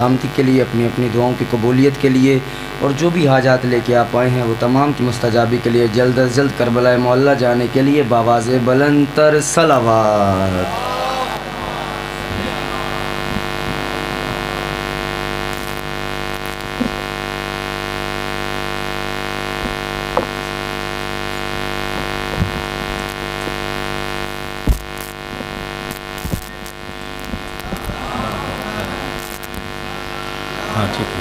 سلامتی کے لیے، اپنی اپنی دعاؤں کی قبولیت کے لیے، اور جو بھی حاجات لے کے آپ آئے ہیں وہ تمام کی مستجابی کے لیے جلد از جلد کربلا معلیٰ جانے کے لیے بآواز بلند تر صلوات۔ ہاں ٹھیک ہے۔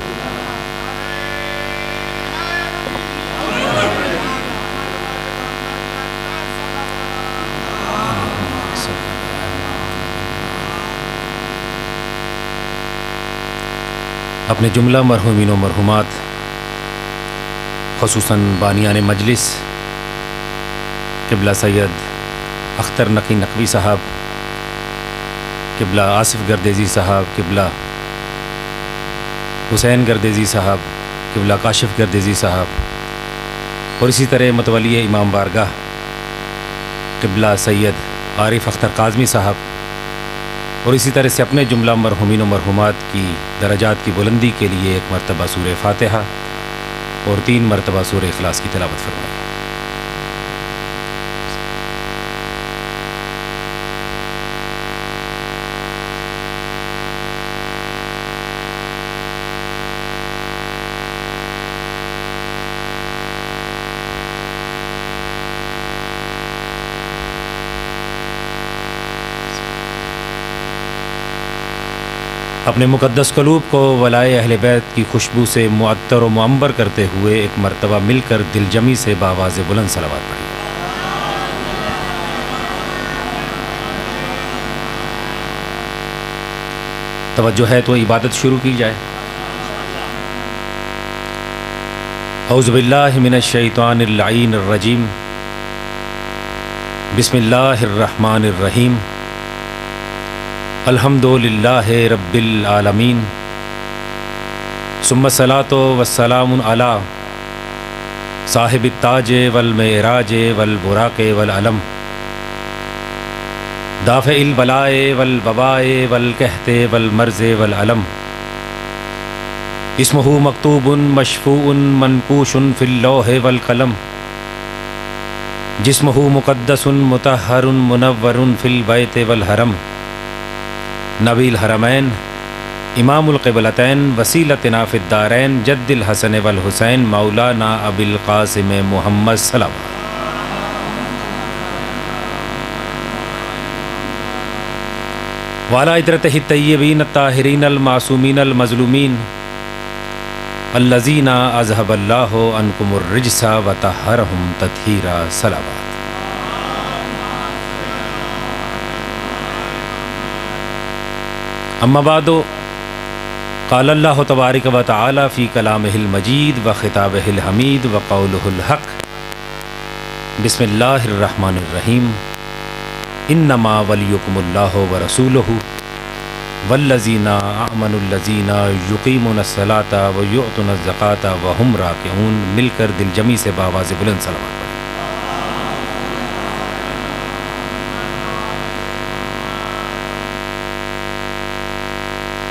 اپنے جملہ مرحومین و مرحومات، خصوصاً بانیان مجلس قبلہ سید اختر نقی نقوی صاحب، قبلہ آصف گردیزی صاحب، قبلہ حسین گردیزی صاحب، قبلہ کاشف گردیزی صاحب، اور اسی طرح متولی امام بارگاہ قبلہ سید عارف اختر کاظمی صاحب، اور اسی طرح سے اپنے جملہ مرحومین و مرحومات کی درجات کی بلندی کے لیے ایک مرتبہ سورہ فاتحہ اور 3 مرتبہ سورہ اخلاص کی تلاوت فرمائیں۔ اپنے مقدس قلوب کو ولائے اہل بیت کی خوشبو سے معطر و معمر کرتے ہوئے ایک مرتبہ مل کر دل جمی سے بآواز بلند صلوات پڑھیں۔ توجہ ہے تو عبادت شروع کی جائے۔ اعوذ باللہ من الشیطان اللعین الرجیم، بسم اللہ الرحمن الرحیم، الحمد للہ رب العالمین، ثم الصلاۃ والسلام علی صاحب التاج والمعراج والبراق والعلم، دافع البلاء والوباء والقحط والمرض والعلم، اسمہ مکتوب مشفوع منقوش فی اللوح والقلم، جسمہ مقدس مطہر منور فی البیت والحرم، نبی الحرمین امام القبلتین وسیلتنا فی الدارین جد الحسن والحسین مولانا ابی القاسم محمد سلام۔ وعلی عطرتہ الطیبین الطاہرین المعصومین المظلومین الذین اذہب اللہ عنکم الرجس وطہرہم تطہیرا صلوات۔ اما بعد، قال اللہ تبارک و تعالی فی کلامہ المجید و خطابہ الحمید و قولہ الحق، بسم اللہ الرحمن الرحیم، انما ولیکم اللہ ورسولہ والذین آمنوا الذین یقیمون الصلاۃ ویؤتون الزکاۃ وہم راکعون۔ مل کر دل جمی سے بآواز بلند صلوات پڑھیں۔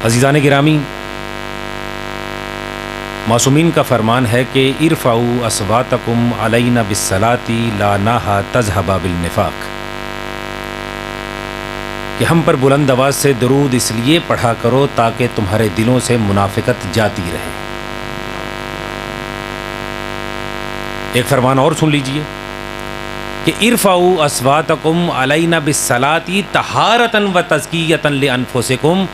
عزیزان گرامی، معصومین کا فرمان ہے کہ ارفعوا اصواتکم علینا بالصلاۃ لعناها تذهب بالنفاق، کہ ہم پر بلند آواز سے درود اس لیے پڑھا کرو تاکہ تمہارے دلوں سے منافقت جاتی رہے۔ ایک فرمان اور سن لیجئے کہ ارفعوا اصواتکم علینا بالصلاۃ طہارۃ و تزکیۃ لانفسکم،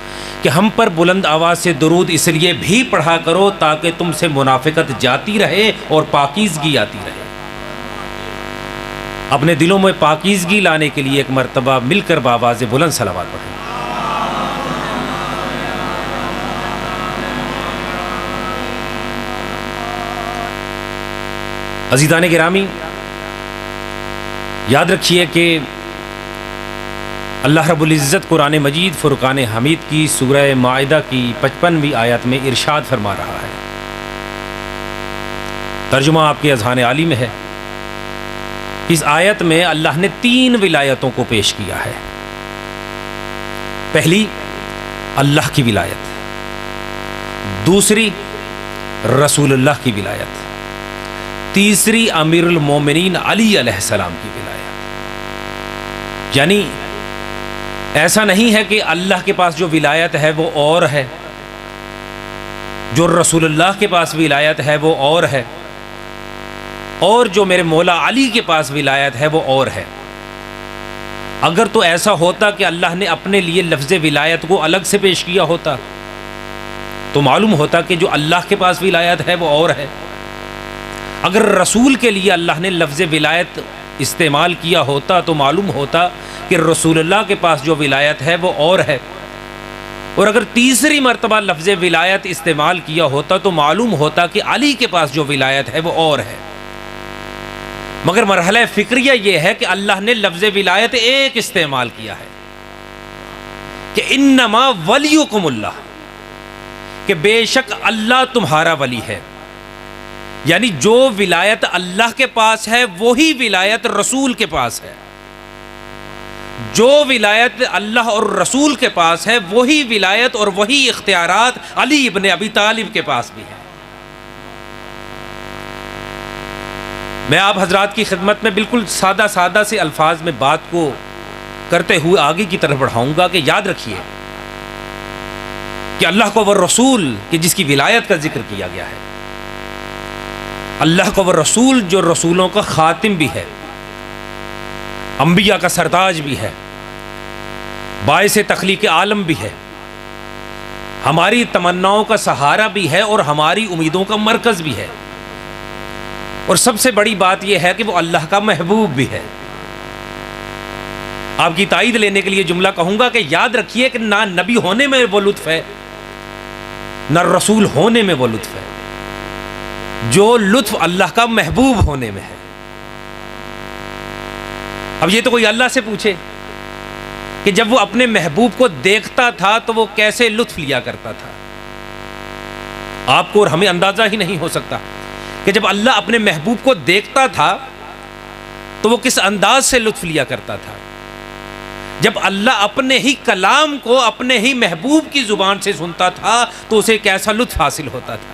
کہ ہم پر بلند آواز سے درود اس لیے بھی پڑھا کرو تاکہ تم سے منافقت جاتی رہے اور پاکیزگی آتی رہے۔ اپنے دلوں میں پاکیزگی لانے کے لیے ایک مرتبہ مل کر بآواز بلند صلوات پڑھیں۔ عزیزان گرامی، یاد رکھیے کہ اللہ رب العزت قرآن مجید فرقان حمید کی سورہ مائدہ کی 55ویں آیت میں ارشاد فرما رہا ہے، ترجمہ آپ کے اذہان عالی میں ہے۔ اس آیت میں اللہ نے 3 ولایتوں کو پیش کیا ہے۔ پہلی اللہ کی ولایت، دوسری رسول اللہ کی ولایت، تیسری امیر المومنین علی علیہ السلام کی ولایت۔ یعنی ایسا نہیں ہے کہ اللہ کے پاس جو ولایت ہے وہ اور ہے، جو رسول اللہ کے پاس ولایت ہے وہ اور ہے، اور جو میرے مولا علی کے پاس ولایت ہے وہ اور ہے۔ اگر تو ایسا ہوتا کہ اللہ نے اپنے لیے لفظ ولایت کو الگ سے پیش کیا ہوتا تو معلوم ہوتا کہ جو اللہ کے پاس ولایت ہے وہ اور ہے۔ اگر رسول کے لیے اللہ نے لفظ ولایت استعمال کیا ہوتا تو معلوم ہوتا کہ رسول اللہ کے پاس جو ولایت ہے وہ اور ہے، اور اگر تیسری مرتبہ لفظ ولایت استعمال کیا ہوتا تو معلوم ہوتا کہ علی کے پاس جو ولایت ہے وہ اور ہے۔ مگر مرحلہ فکریہ یہ ہے کہ اللہ نے لفظ ولایت ایک استعمال کیا ہے کہ انما ولیکم اللہ، کہ بے شک اللہ تمہارا ولی ہے۔ یعنی جو ولایت اللہ کے پاس ہے وہی ولایت رسول کے پاس ہے، جو ولایت اللہ اور رسول کے پاس ہے وہی ولایت اور وہی اختیارات علی ابن ابی طالب کے پاس بھی ہے۔ میں آپ حضرات کی خدمت میں بالکل سادہ سادہ سے الفاظ میں بات کو کرتے ہوئے آگے کی طرف بڑھاؤں گا کہ یاد رکھیے کہ اللہ کو وہ رسول کہ جس کی ولایت کا ذکر کیا گیا ہے، اللہ کو وہ رسول جو رسولوں کا خاتم بھی ہے، انبیاء کا سرتاج بھی ہے، باعث تخلیق عالم بھی ہے، ہماری تمناؤں کا سہارا بھی ہے اور ہماری امیدوں کا مرکز بھی ہے، اور سب سے بڑی بات یہ ہے کہ وہ اللہ کا محبوب بھی ہے۔ آپ کی تائید لینے کے لیے جملہ کہوں گا کہ یاد رکھیے کہ نہ نبی ہونے میں وہ لطف ہے نہ رسول ہونے میں وہ لطف ہے جو لطف اللہ کا محبوب ہونے میں ہے۔ اب یہ تو کوئی اللہ سے پوچھے کہ جب وہ اپنے محبوب کو دیکھتا تھا تو وہ کیسے لطف لیا کرتا تھا، آپ کو اور ہمیں اندازہ ہی نہیں ہو سکتا کہ جب اللہ اپنے محبوب کو دیکھتا تھا تو وہ کس انداز سے لطف لیا کرتا تھا۔ جب اللہ اپنے ہی کلام کو اپنے ہی محبوب کی زبان سے سنتا تھا تو اسے کیسا لطف حاصل ہوتا تھا۔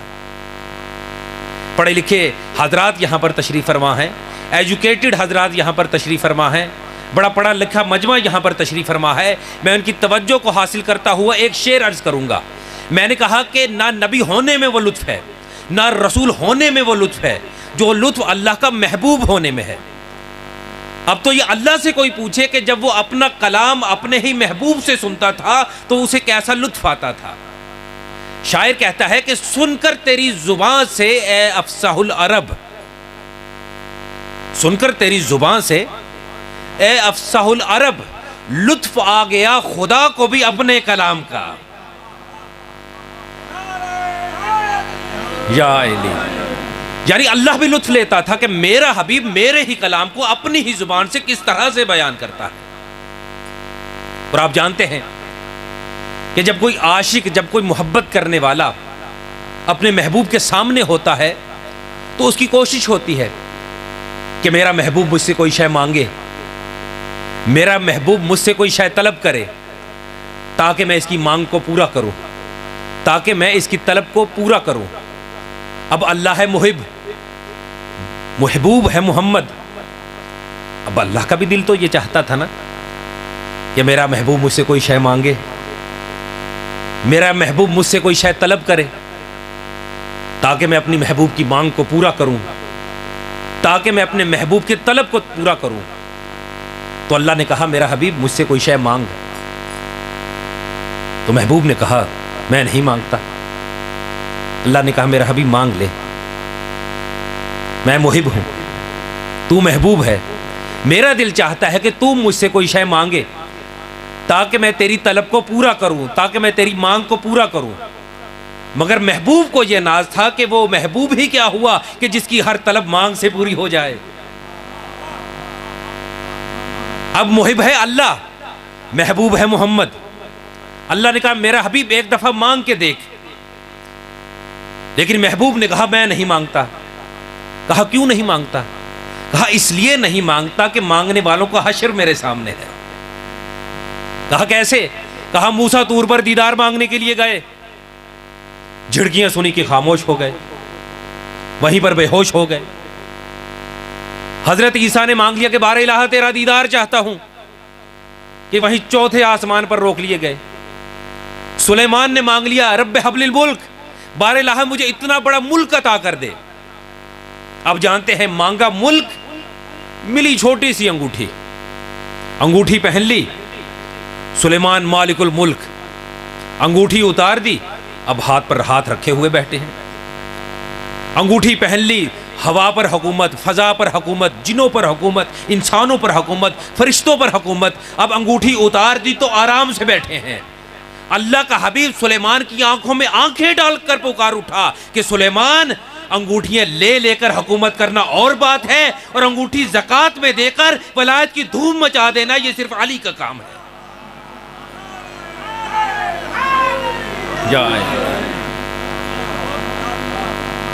پڑھے لکھے حضرات یہاں پر تشریف فرما ہیں، ایجوکیٹڈ حضرات یہاں پر تشریف فرما ہیں، بڑا پڑھا لکھا مجمع یہاں پر تشریف فرما ہے۔ میں ان کی توجہ کو حاصل کرتا ہوا ایک شعر عرض کروں گا۔ میں نے کہا کہ نہ نبی ہونے میں وہ لطف ہے نہ رسول ہونے میں وہ لطف ہے جو لطف اللہ کا محبوب ہونے میں ہے۔ اب تو یہ اللہ سے کوئی پوچھے کہ جب وہ اپنا کلام اپنے ہی محبوب سے سنتا تھا تو اسے کیسا لطف آتا تھا۔ شاعر کہتا ہے کہ سن کر تیری زبان سے اے افصح العرب، سن کر تیری زبان سے اے افصح العرب، لطف آ گیا خدا کو بھی اپنے کلام کا۔ یا الہ، یعنی اللہ بھی لطف لیتا تھا کہ میرا حبیب میرے ہی کلام کو اپنی ہی زبان سے کس طرح سے بیان کرتا ہے۔ اور آپ جانتے ہیں کہ جب کوئی عاشق، جب کوئی محبت کرنے والا اپنے محبوب کے سامنے ہوتا ہے تو اس کی کوشش ہوتی ہے کہ میرا محبوب مجھ سے کوئی شے مانگے، میرا محبوب مجھ سے کوئی شے طلب کرے تاکہ میں اس کی مانگ کو پورا کروں، تاکہ میں اس کی طلب کو پورا کروں۔ اب اللہ ہے محب، محبوب ہے محمد، اب اللہ کا بھی دل تو یہ چاہتا تھا نا کہ میرا محبوب مجھ سے کوئی شے مانگے، میرا محبوب مجھ سے کوئی شے طلب کرے تاکہ میں اپنی محبوب کی مانگ کو پورا کروں، تاکہ میں اپنے محبوب کے طلب کو پورا کروں۔ تو اللہ نے کہا میرا حبیب مجھ سے کوئی شے مانگ، تو محبوب نے کہا میں نہیں مانگتا۔ اللہ نے کہا میرا حبیب مانگ لے، میں محب ہوں، تو محبوب ہے، میرا دل چاہتا ہے کہ تو مجھ سے کوئی شے مانگے تاکہ میں تیری طلب کو پورا کروں، تاکہ میں تیری مانگ کو پورا کروں۔ مگر محبوب کو یہ ناز تھا کہ وہ محبوب ہی کیا ہوا کہ جس کی ہر طلب مانگ سے پوری ہو جائے۔ اب محب ہے اللہ، محبوب ہے محمد۔ اللہ نے کہا میرا حبیب ایک دفعہ مانگ کے دیکھ، لیکن محبوب نے کہا میں نہیں مانگتا۔ کہا کیوں نہیں مانگتا؟ کہا اس لیے نہیں مانگتا کہ مانگنے والوں کا حشر میرے سامنے ہے۔ کہا کیسے؟ کہا موسیٰ طور پر دیدار مانگنے کے لیے گئے، جھڑکیاں سنی کہ خاموش ہو گئے، وہیں پر بے ہوش ہو گئے۔ حضرت عیسیٰ نے مانگ لیا کہ بار الہ تیرا دیدار چاہتا ہوں، کہ وہیں چوتھے آسمان پر روک لیے گئے۔ سلیمان نے مانگ لیا رب حبل الملک، بار الہ مجھے اتنا بڑا ملک عطا کر دے۔ اب جانتے ہیں مانگا ملک، ملی چھوٹی سی انگوٹھی، انگوٹھی پہن لی، سلیمان مالک الملک، انگوٹھی اتار دی، اب ہاتھ پر ہاتھ رکھے ہوئے بیٹھے ہیں۔ انگوٹھی پہن لی، ہوا پر حکومت، فضا پر حکومت، جنوں پر حکومت، انسانوں پر حکومت، فرشتوں پر حکومت۔ اب انگوٹھی اتار دی تو آرام سے بیٹھے ہیں۔ اللہ کا حبیب سلیمان کی آنکھوں میں آنکھیں ڈال کر پکار اٹھا کہ سلیمان، انگوٹھیاں لے لے کر حکومت کرنا اور بات ہے، اور انگوٹھی زکوٰۃ میں دے کر ولایت کی دھوم مچا دینا یہ صرف علی کا کام ہے۔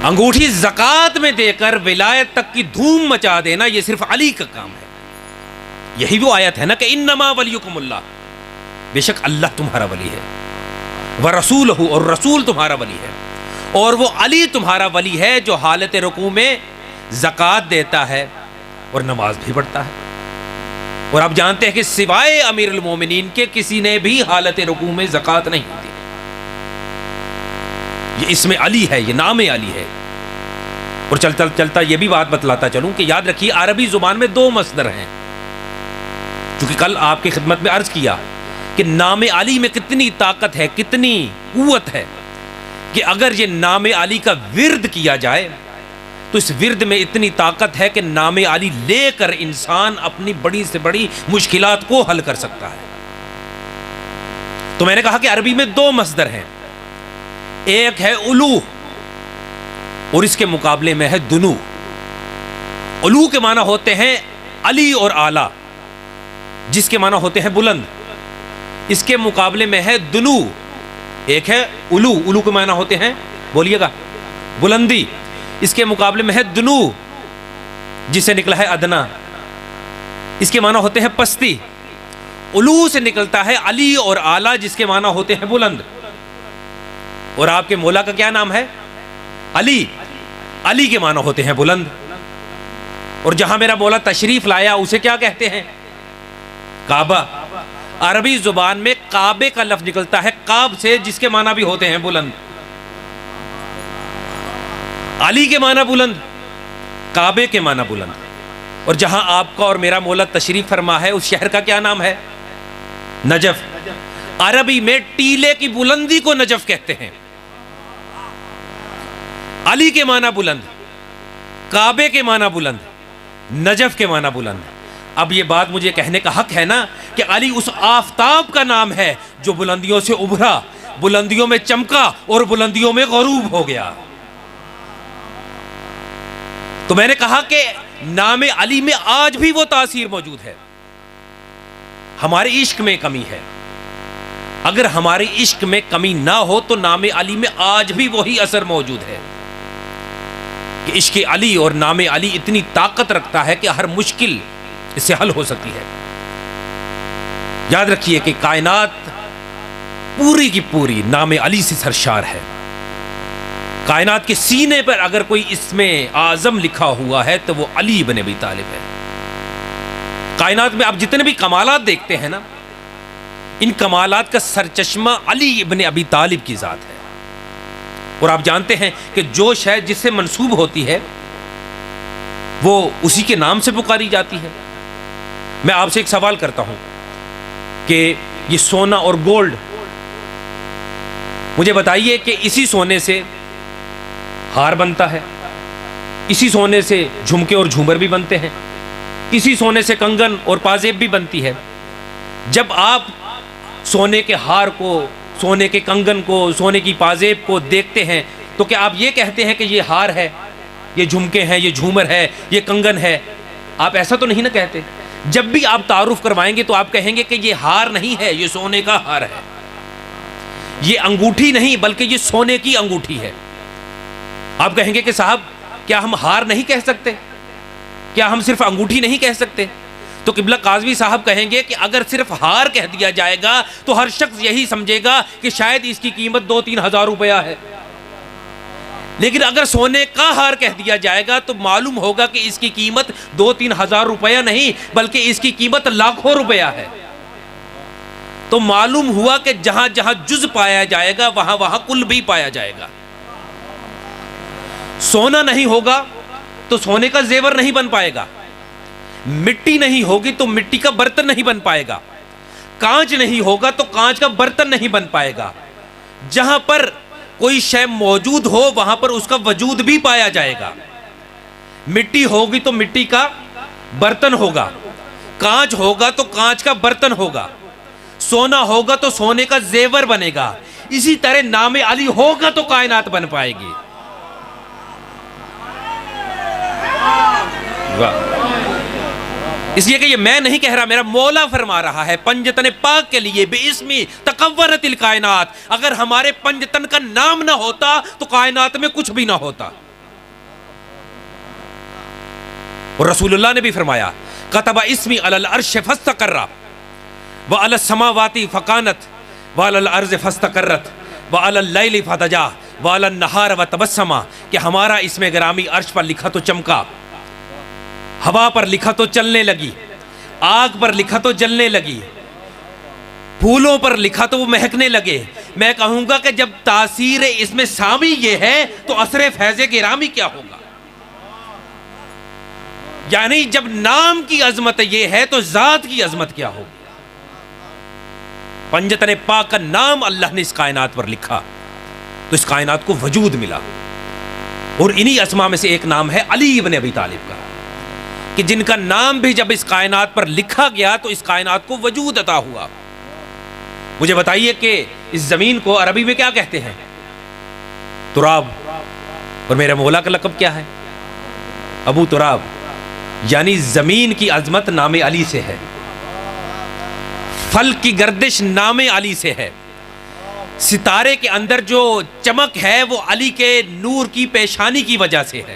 انگوٹھی زکوٰۃ میں دے کر ولایت تک کی دھوم مچا دینا یہ صرف علی کا کام ہے۔ یہی وہ آیت ہے نا کہ انما ولیکم اللہ، بے شک اللہ تمہارا ولی ہے، ورسولہ، اور رسول تمہارا ولی ہے، اور وہ علی تمہارا ولی ہے جو حالت رکوع میں زکوٰۃ دیتا ہے اور نماز بھی پڑھتا ہے۔ اور آپ جانتے ہیں کہ سوائے امیر المومنین کے کسی نے بھی حالت رکوع میں زکوٰۃ نہیں دی۔ یہ اسم علی ہے، یہ نام علی ہے۔ اور چلتا یہ بھی بات بتلاتا چلوں کہ یاد رکھیے عربی زبان میں دو مصدر ہیں، چونکہ کل آپ کی خدمت میں عرض کیا کہ نام علی میں کتنی طاقت ہے، کتنی قوت ہے، کہ اگر یہ نام علی کا ورد کیا جائے تو اس ورد میں اتنی طاقت ہے کہ نام علی لے کر انسان اپنی بڑی سے بڑی مشکلات کو حل کر سکتا ہے۔ تو میں نے کہا کہ عربی میں دو مصدر ہیں، ایک ہے علو اور اس کے مقابلے میں ہے دنو۔ علو کے معنی ہوتے ہیں علی اور اعلیٰ، جس کے معنی ہوتے ہیں بلند۔ اس کے مقابلے میں ہے دنو، ایک ہے علو، علو کے معنی ہوتے ہیں، بولیے گا، بلندی۔ اس کے مقابلے میں ہے دنو، جس سے نکلا ہے ادنا، اس کے معنی ہوتے ہیں پستی۔ علو سے نکلتا ہے علی اور اعلیٰ، جس کے معنی ہوتے ہیں بلند۔ اور آپ کے مولا کا کیا نام ہے؟ علی، علی کے معنی ہوتے ہیں بلند۔ اور جہاں میرا مولا تشریف لایا اسے کیا کہتے ہیں؟ کعبہ۔ عربی زبان میں کعبے کا لفظ نکلتا ہے کعب سے، جس کے معنی بھی ہوتے ہیں بلند۔ علی کے معنی بلند، کعبے کے معنی بلند۔ اور جہاں آپ کا اور میرا مولا تشریف فرما ہے اس شہر کا کیا نام ہے؟ نجف۔ عربی میں ٹیلے کی بلندی کو نجف کہتے ہیں۔ علی کے معنی بلند، کعبے کے معنی بلند، نجف کے معنی بلند۔ اب یہ بات مجھے کہنے کا حق ہے نا کہ علی اس آفتاب کا نام ہے جو بلندیوں سے ابھرا، بلندیوں میں چمکا اور بلندیوں میں غروب ہو گیا۔ تو میں نے کہا کہ نام علی میں آج بھی وہ تاثیر موجود ہے۔ ہمارے عشق میں کمی ہے، اگر ہمارے عشق میں کمی نہ ہو تو نام علی میں آج بھی وہی اثر موجود ہے کہ عشق علی اور نام علی اتنی طاقت رکھتا ہے کہ ہر مشکل اس سے حل ہو سکتی ہے۔ یاد رکھیے کہ کائنات پوری کی پوری نام علی سے سرشار ہے۔ کائنات کے سینے پر اگر کوئی اسم اعظم لکھا ہوا ہے تو وہ علی بن ابی طالب ہے۔ کائنات میں آپ جتنے بھی کمالات دیکھتے ہیں نا، ان کمالات کا سرچشمہ علی ابن ابی طالب کی ذات ہے۔ اور آپ جانتے ہیں کہ جو شے جس سے منسوب ہوتی ہے وہ اسی کے نام سے پکاری جاتی ہے۔ میں آپ سے ایک سوال کرتا ہوں کہ یہ سونا اور گولڈ، مجھے بتائیے کہ اسی سونے سے ہار بنتا ہے، اسی سونے سے جھمکے اور جھومر بھی بنتے ہیں، اسی سونے سے کنگن اور پازیب بھی بنتی ہے۔ جب آپ سونے کے ہار کو، سونے کے کنگن کو، سونے کی پازیب کو دیکھتے ہیں تو کیا آپ یہ کہتے ہیں کہ یہ ہار ہے، یہ جھمکے ہیں، یہ جھومر ہے، یہ کنگن ہے؟ آپ ایسا تو نہیں نہ کہتے۔ جب بھی آپ تعارف کروائیں گے تو آپ کہیں گے کہ یہ ہار نہیں ہے، یہ سونے کا ہار ہے، یہ انگوٹھی نہیں بلکہ یہ سونے کی انگوٹھی ہے۔ آپ کہیں گے کہ صاحب کیا ہم ہار نہیں کہہ سکتے؟ کیا ہم صرف انگوٹھی نہیں کہہ سکتے؟ تو قبلہ قاضوی صاحب کہیں گے کہ اگر صرف ہار کہہ دیا جائے گا تو ہر شخص یہی سمجھے گا کہ شاید اس کی قیمت 2-3 ہزار روپیہ ہے۔ لیکن اگر سونے کا ہار کہہ دیا جائے گا تو معلوم ہوگا کہ اس کی قیمت 2-3 ہزار روپیہ نہیں بلکہ اس کی قیمت لاکھوں روپیہ ہے. تو معلوم ہوا کہ جہاں جہاں جز پایا جائے گا وہاں وہاں کل بھی پایا جائے گا. سونا نہیں ہوگا تو سونے کا زیور نہیں بن پائے گا. مٹی نہیں ہوگی تو مٹی کا برتن نہیں بن پائے گا. کانچ نہیں ہوگا تو کانچ کا برتن نہیں بن پائے گا. جہاں پر کوئی شے موجود ہو وہاں پر اس کا وجود بھی پایا جائے گا. مٹی ہوگی تو مٹی کا برتن ہوگا. کانچ ہوگا تو کانچ کا برتن ہوگا. سونا ہوگا تو سونے کا زیور بنے گا. اسی طرح نام علی ہوگا تو کائنات بن پائے گی. اس لیے کہ یہ میں نہیں کہہ رہا، میرا مولا فرما رہا ہے پنجتن پاک کے لیے بے اسمی تکورت الکائنات. اگر ہمارے پنجتن کا نام نہ ہوتا تو کائنات میں کچھ بھی نہ ہوتا. اور رسول اللہ نے بھی فرمایا کتب اسمی علی العرش فاستقر وعلی السماوات فکانت وعلی الارض فاستقرت وعلی اللیل فتجا وعلی النہار وتبسم، کہ ہمارا اسم گرامی عرش پر لکھا تو چمکا، ہوا پر لکھا تو چلنے لگی، آگ پر لکھا تو جلنے لگی، پھولوں پر لکھا تو وہ مہکنے لگے. میں کہوں گا کہ جب تاثیر اس میں سامی یہ ہے تو اثر فیض گرامی کیا ہوگا. یعنی جب نام کی عظمت یہ ہے تو ذات کی عظمت کیا ہوگی. پنجتن پاک کا نام اللہ نے اس کائنات پر لکھا تو اس کائنات کو وجود ملا. اور انہی اسماء میں سے ایک نام ہے علی ابن ابی طالب کا، کہ جن کا نام بھی جب اس کائنات پر لکھا گیا تو اس کائنات کو وجود عطا ہوا. مجھے بتائیے کہ اس زمین کو عربی میں کیا کہتے ہیں؟ تراب. اور میرے مولا کا لقب کیا ہے؟ ابو تراب. یعنی زمین کی عظمت نام علی سے ہے، فلک کی گردش نام علی سے ہے، ستارے کے اندر جو چمک ہے وہ علی کے نور کی پیشانی کی وجہ سے ہے.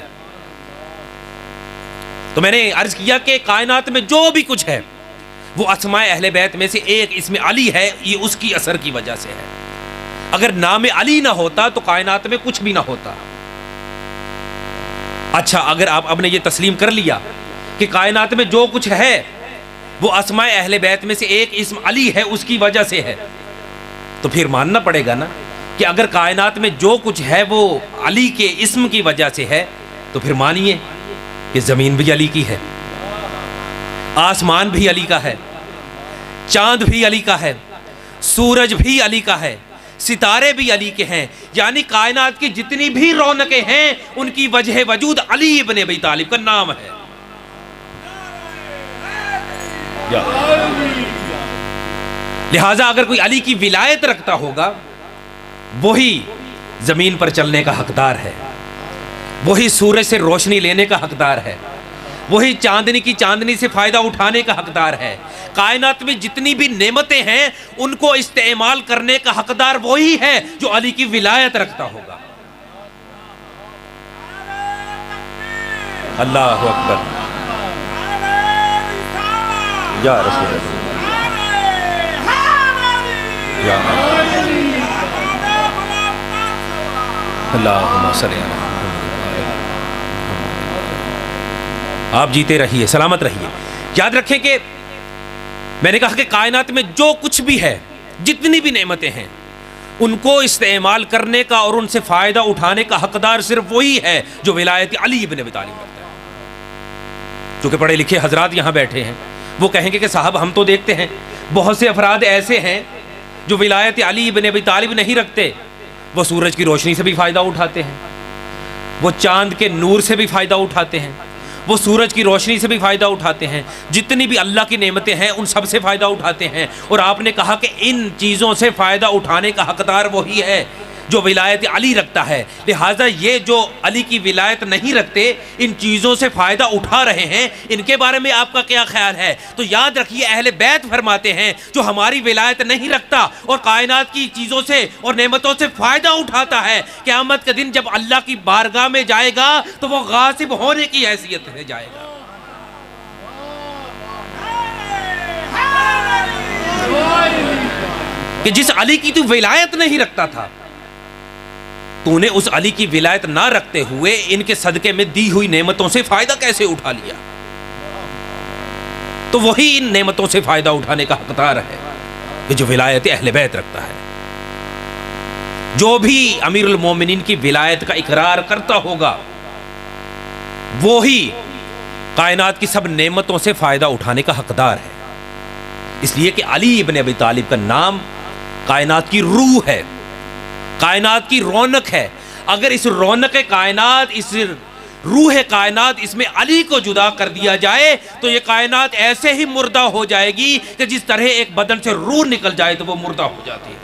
تو میں نے عرض کیا کہ کائنات میں جو بھی کچھ ہے وہ اسماء اہل بیت میں سے ایک اسم علی ہے، یہ اس کی اثر کی وجہ سے ہے. اگر نام علی نہ ہوتا تو کائنات میں کچھ بھی نہ ہوتا. اچھا، اگر آپ نے یہ تسلیم کر لیا کہ کائنات میں جو کچھ ہے وہ اسماء اہل بیت میں سے ایک اسم علی ہے، اس کی وجہ سے ہے، تو پھر ماننا پڑے گا نا کہ اگر کائنات میں جو کچھ ہے وہ علی کے اسم کی وجہ سے ہے تو پھر مانیے کہ زمین بھی علی کی ہے، آسمان بھی علی کا ہے، چاند بھی علی کا ہے، سورج بھی علی کا ہے، ستارے بھی علی کے ہیں. یعنی کائنات کی جتنی بھی رونقیں ہیں ان کی وجہ وجود علی ابن ابی طالب کا نام ہے. لہٰذا اگر کوئی علی کی ولایت رکھتا ہوگا وہی زمین پر چلنے کا حقدار ہے، وہی سورج سے روشنی لینے کا حقدار ہے، وہی چاندنی کی چاندنی سے فائدہ اٹھانے کا حقدار ہے. کائنات میں جتنی بھی نعمتیں ہیں ان کو استعمال کرنے کا حقدار وہی ہے جو علی کی ولایت رکھتا ہوگا. اللہ اکبر یا رسول اللہ یا اللہم صلی علی محمد. آپ جیتے رہیے، سلامت رہیے. یاد رکھیں کہ میں نے کہا کہ کائنات میں جو کچھ بھی ہے، جتنی بھی نعمتیں ہیں، ان کو استعمال کرنے کا اور ان سے فائدہ اٹھانے کا حقدار صرف وہی ہے جو ولایت علی ابن ابی طالب رکھتا ہے. چونکہ پڑھے لکھے حضرات یہاں بیٹھے ہیں، وہ کہیں گے کہ صاحب ہم تو دیکھتے ہیں بہت سے افراد ایسے ہیں جو ولایت علی ابن ابی طالب نہیں رکھتے. وہ سورج کی روشنی سے بھی فائدہ اٹھاتے ہیں، وہ چاند کے نور سے بھی فائدہ اٹھاتے ہیں، وہ سورج کی روشنی سے بھی فائدہ اٹھاتے ہیں، جتنی بھی اللہ کی نعمتیں ہیں ان سب سے فائدہ اٹھاتے ہیں. اور آپ نے کہا کہ ان چیزوں سے فائدہ اٹھانے کا حقدار وہی ہے جو ولایت علی رکھتا ہے. لہٰذا یہ جو علی کی ولایت نہیں رکھتے، ان چیزوں سے فائدہ اٹھا رہے ہیں، ان کے بارے میں آپ کا کیا خیال ہے؟ تو یاد رکھیے اہل بیت فرماتے ہیں جو ہماری ولایت نہیں رکھتا اور کائنات کی چیزوں سے اور نعمتوں سے فائدہ اٹھاتا ہے، قیامت کے دن جب اللہ کی بارگاہ میں جائے گا تو وہ غاصب ہونے کی حیثیت سے جائے گا. کہ جس علی کی تو ولایت نہیں رکھتا تھا تو نے اس علی کی ولایت نہ رکھتے ہوئے ان کے صدقے میں دی ہوئی نعمتوں سے فائدہ کیسے اٹھا لیا؟ تو وہی ان نعمتوں سے فائدہ اٹھانے کا حقدار ہے کہ جو ولایت اہل بیت رکھتا ہے۔ جو بھی امیر المومنین کی ولایت کا اقرار کرتا ہوگا وہی کائنات کی سب نعمتوں سے فائدہ اٹھانے کا حقدار ہے، اس لیے کہ علی ابن ابی طالب کا نام کائنات کی روح ہے، کائنات کی رونق ہے۔ اگر اس رونق کائنات، اس روح کائنات، اس میں علی کو جدا کر دیا جائے تو یہ کائنات ایسے ہی مردہ ہو جائے گی کہ جس طرح ایک بدن سے روح نکل جائے تو وہ مردہ ہو جاتی ہے۔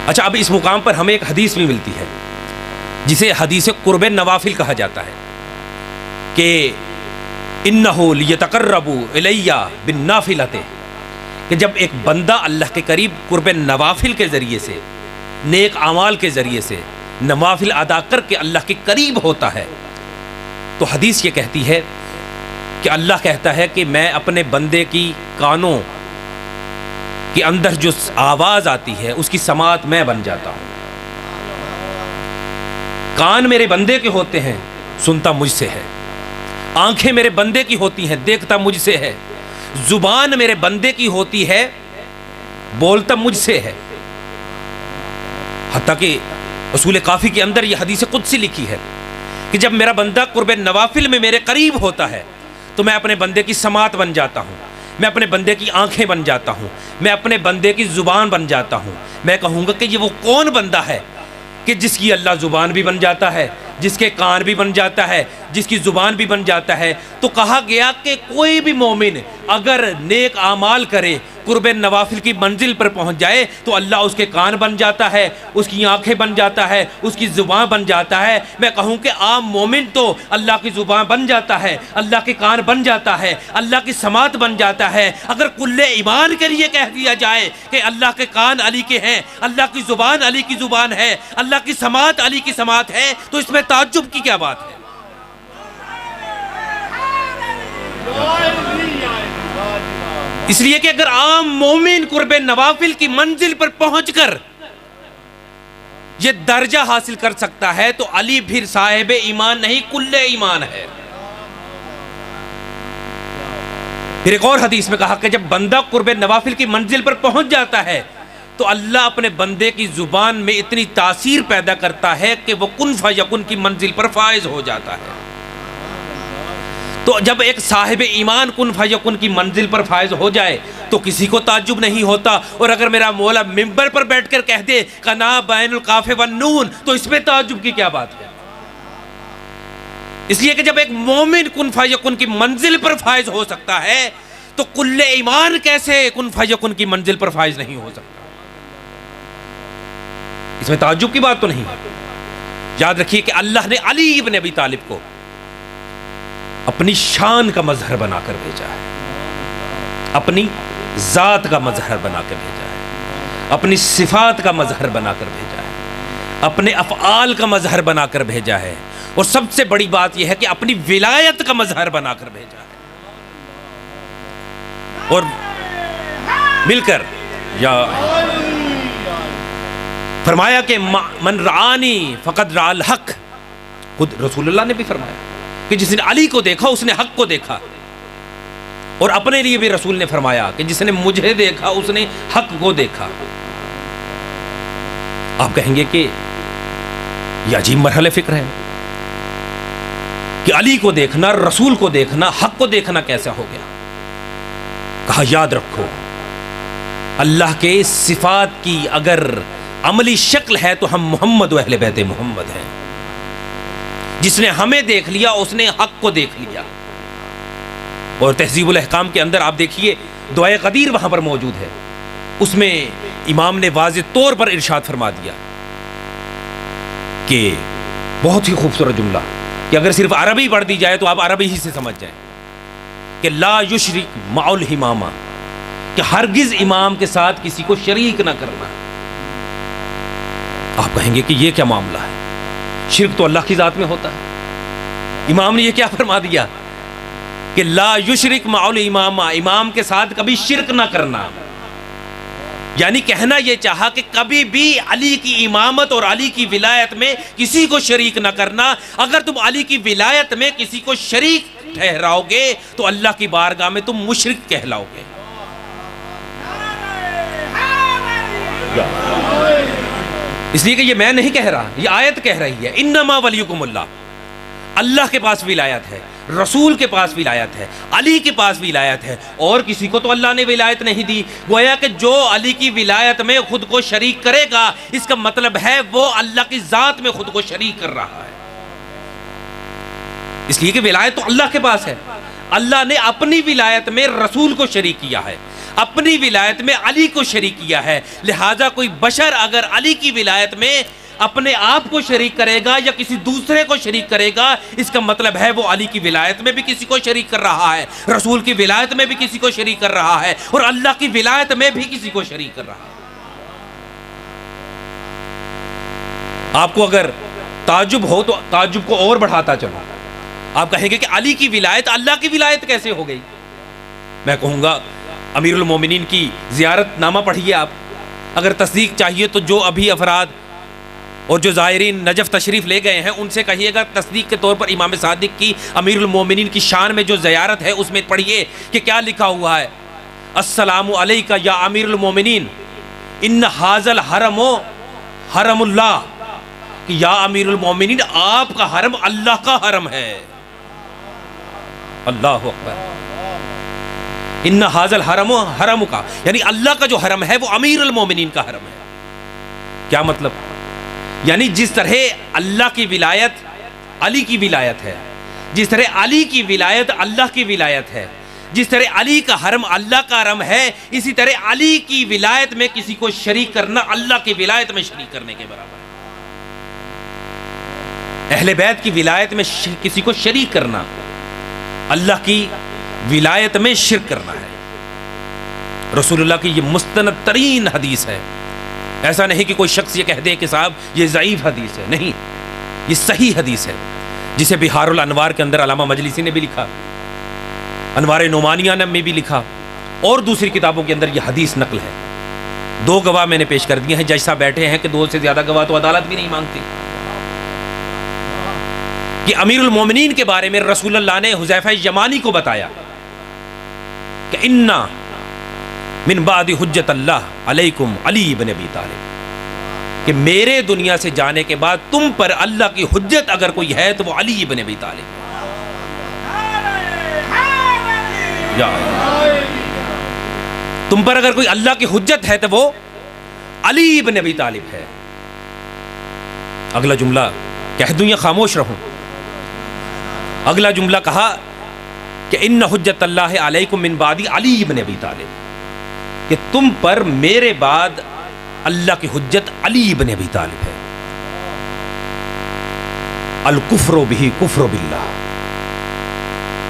اچھا، اب اس مقام پر ہمیں ایک حدیث بھی ملتی ہے جسے حدیث قرب نوافل کہا جاتا ہے کہ انہو لیتقرب الی بالنافلۃ، کہ جب ایک بندہ اللہ کے قریب قرب نوافل کے ذریعے سے، نیک اعمال کے ذریعے سے نوافل ادا کر کے اللہ کے قریب ہوتا ہے تو حدیث یہ کہتی ہے کہ اللہ کہتا ہے کہ میں اپنے بندے کی کانوں کے اندر جو آواز آتی ہے اس کی سماعت میں بن جاتا ہوں۔ کان میرے بندے کے ہوتے ہیں، سنتا مجھ سے ہے۔ آنکھیں میرے بندے کی ہوتی ہیں، دیکھتا مجھ سے ہے۔ زبان میرے بندے کی ہوتی ہے، بولتا مجھ سے ہے۔ حتیٰ کہ اصول کافی کے اندر یہ حدیث قدسی لکھی ہے کہ جب میرا بندہ قرب نوافل میں میرے قریب ہوتا ہے تو میں اپنے بندے کی سماعت بن جاتا ہوں، میں اپنے بندے کی آنکھیں بن جاتا ہوں، میں اپنے بندے کی زبان بن جاتا ہوں۔ میں کہوں گا کہ یہ وہ کون بندہ ہے کہ جس کی اللہ زبان بھی بن جاتا ہے، جس کے کان بھی بن جاتا ہے، جس کی زبان بھی بن جاتا ہے۔ تو کہا گیا کہ کوئی بھی مومن اگر نیک اعمال کرے، قرب نوافل کی منزل پر پہنچ جائے تو اللہ اس کے کان بن جاتا ہے، اس کی آنکھیں بن جاتا ہے، اس کی زبان بن جاتا ہے۔ میں کہوں کہ عام مومن تو اللہ کی زبان بن جاتا ہے، اللہ کے کان بن جاتا ہے، اللہ کی سماعت بن جاتا ہے۔ اگر کل ایمان کے لیے کہہ دیا جائے کہ اللہ کے کان علی کے ہیں، اللہ کی زبان علی کی زبان ہے، اللہ کی سماعت علی کی سماعت ہے، تو اس میں تعجب کی کیا بات ہے؟ اس لیے کہ اگر عام مومن قرب نوافل کی منزل پر پہنچ کر یہ درجہ حاصل کر سکتا ہے تو علی پھر صاحب ایمان نہیں، کل ایمان ہے۔ پھر ایک اور حدیث میں کہا کہ جب بندہ قرب نوافل کی منزل پر پہنچ جاتا ہے تو اللہ اپنے بندے کی زبان میں اتنی تاثیر پیدا کرتا ہے کہ وہ کن فیکن کی منزل پر فائز ہو جاتا ہے۔ تو جب ایک صاحب ایمان کن فیکن کی منزل پر فائز ہو جائے تو کسی کو تعجب نہیں ہوتا، اور اگر میرا مولا ممبر پر بیٹھ کر کہہ دے کنا بین القاف والنون تو اس میں تعجب کی کیا بات ہے؟ اس لیے کہ جب ایک مومن کن فیکن کی منزل پر فائز ہو سکتا ہے تو کل ایمان کیسے کن فیکن کی منزل پر فائز نہیں ہو سکتا؟ اس میں تعجب کی بات تو نہیں ہے۔ یاد رکھیے کہ اللہ نے علی ابن ابی طالب کو اپنی شان کا مظہر بنا کر بھیجا ہے، اپنی ذات کا مظہر بنا کر بھیجا ہے، اپنی صفات کا مظہر بنا کر بھیجا ہے، اپنے افعال کا مظہر بنا کر بھیجا ہے، اور سب سے بڑی بات یہ ہے کہ اپنی ولایت کا مظہر بنا کر بھیجا ہے۔ اور مل کر یا فرمایا کہ من رعانی فقد رعا الحق، خود رسول اللہ نے بھی فرمایا کہ جس نے علی کو دیکھا اس نے حق کو دیکھا، اور اپنے لیے بھی رسول نے فرمایا کہ جس نے مجھے دیکھا اس نے حق کو دیکھا۔ آپ کہیں گے کہ یہ عجیب مرحلہ فکر ہے کہ علی کو دیکھنا، رسول کو دیکھنا، حق کو دیکھنا کیسا ہو گیا؟ کہا یاد رکھو اللہ کے صفات کی اگر عملی شکل ہے تو ہم محمد و اہل بیت محمد ہیں۔ جس نے ہمیں دیکھ لیا اس نے حق کو دیکھ لیا۔ اور تہذیب الاحکام کے اندر آپ دیکھیے دعائے قدیر وہاں پر موجود ہے، اس میں امام نے واضح طور پر ارشاد فرما دیا کہ بہت ہی خوبصورت جملہ کہ اگر صرف عربی پڑھ دی جائے تو آپ عربی ہی سے سمجھ جائیں کہ لا یشرک مع الامامہ، کہ ہرگز امام کے ساتھ کسی کو شریک نہ کرنا۔ آپ کہیں گے کہ یہ کیا معاملہ ہے؟ شرک تو اللہ کی ذات میں ہوتا ہے۔ امام نے یہ کیا فرما دیا کہ لا یشرک مع الامامہ، امام کے ساتھ کبھی شرک نہ کرنا۔ یعنی کہنا یہ چاہا کہ کبھی بھی علی کی امامت اور علی کی ولایت میں کسی کو شریک نہ کرنا. اگر تم علی کی ولایت میں کسی کو شریک ٹھہراؤ گے تو اللہ کی بارگاہ میں تم مشرک کہلاؤ گے. اس لیے کہ یہ میں نہیں کہہ رہا، یہ آیت کہہ رہی ہے. انما ولیکم اللہ، اللہ کے پاس ولایت ہے، رسول کے پاس ولایت ہے، علی کے پاس ولایت ہے، اور کسی کو تو اللہ نے ولایت نہیں دی. گویا کہ جو علی کی ولایت میں خود کو شریک کرے گا، اس کا مطلب ہے وہ اللہ کی ذات میں خود کو شریک کر رہا ہے. اس لیے کہ ولایت تو اللہ کے پاس ہے. اللہ نے اپنی ولایت میں رسول کو شریک کیا ہے، اپنی ولایت میں علی کو شریک کیا ہے. لہٰذا کوئی بشر اگر علی کی ولایت میں اپنے آپ کو شریک کرے گا یا کسی دوسرے کو شریک کرے گا، اس کا مطلب ہے وہ علی کی ولایت میں بھی کسی کو شریک کر رہا ہے، رسول کی ولایت میں بھی کسی کو شریک کر رہا ہے، اور اللہ کی ولایت میں بھی کسی کو شریک کر رہا ہے. آپ کو اگر تعجب ہو تو تعجب کو اور بڑھاتا چلو. آپ کہیں گے کہ علی کی ولایت اللہ کی ولایت کیسے ہو گئی؟ میں کہوں گا امیر المومنین کی زیارت نامہ پڑھیے. آپ اگر تصدیق چاہیے تو جو ابھی افراد اور جو زائرین نجف تشریف لے گئے ہیں ان سے کہیے گا تصدیق کے طور پر امام صادق کی امیر المومنین کی شان میں جو زیارت ہے اس میں پڑھیے کہ کیا لکھا ہوا ہے. السلام علیکہ یا امیر المومنین ان ھذا الحرم حرم اللہ، کہ یا امیر المومنین آپ کا حرم اللہ کا حرم ہے. اللہ اکبر. ان ھذا الحرم حرم کا، یعنی اللہ کا جو حرم ہے وہ امیر المومنین کا حرم ہے. کیا مطلب؟ یعنی جس طرح اللہ کی ولایت علی کی ولایت ہے، جس طرح علی کی ولایت اللہ کی ولایت ہے، جس طرح علی کا حرم اللہ کا حرم ہے، اسی طرح علی کی ولایت میں کسی کو شریک کرنا اللہ کی ولایت میں شریک کرنے کے برابر ہے. اہل بیت کی ولایت میں کسی کو شریک کرنا اللہ کی ولایت میں شرک کرنا ہے. رسول اللہ کی یہ مستند ترین حدیث ہے. ایسا نہیں کہ کوئی شخص یہ کہہ دے کہ صاحب یہ ضعیف حدیث ہے، نہیں، یہ صحیح حدیث ہے، جسے بہار الانوار کے اندر علامہ مجلسی نے بھی لکھا، انوار نعمانیہ نے بھی لکھا، اور دوسری کتابوں کے اندر یہ حدیث نقل ہے. 2 گواہ میں نے پیش کر دیے ہیں. جج صاحب بیٹھے ہیں کہ 2 سے زیادہ گواہ تو عدالت بھی نہیں مانگتی. کہ امیر المومنین کے بارے میں رسول اللہ نے حذیفہ یمانی کو بتایا کہ انا من بعد حجت اللہ علیکم علی بن ابی طالب، کہ میرے دنیا سے جانے کے بعد تم پر اللہ کی حجت اگر کوئی ہے تو وہ علی بن ابی طالب. تم پر اگر کوئی اللہ کی حجت ہے تو وہ علی بن ابی طالب ہے. اگلا جملہ کہہ دوں یا خاموش رہوں؟ اگلا جملہ کہا کہ ان حجت اللہ علیکم من بعد علی بن ابی طالب، کہ تم پر میرے بعد اللہ کی حجت علی بن ابی طالب ہے. الکفر بہ کفر باللہ،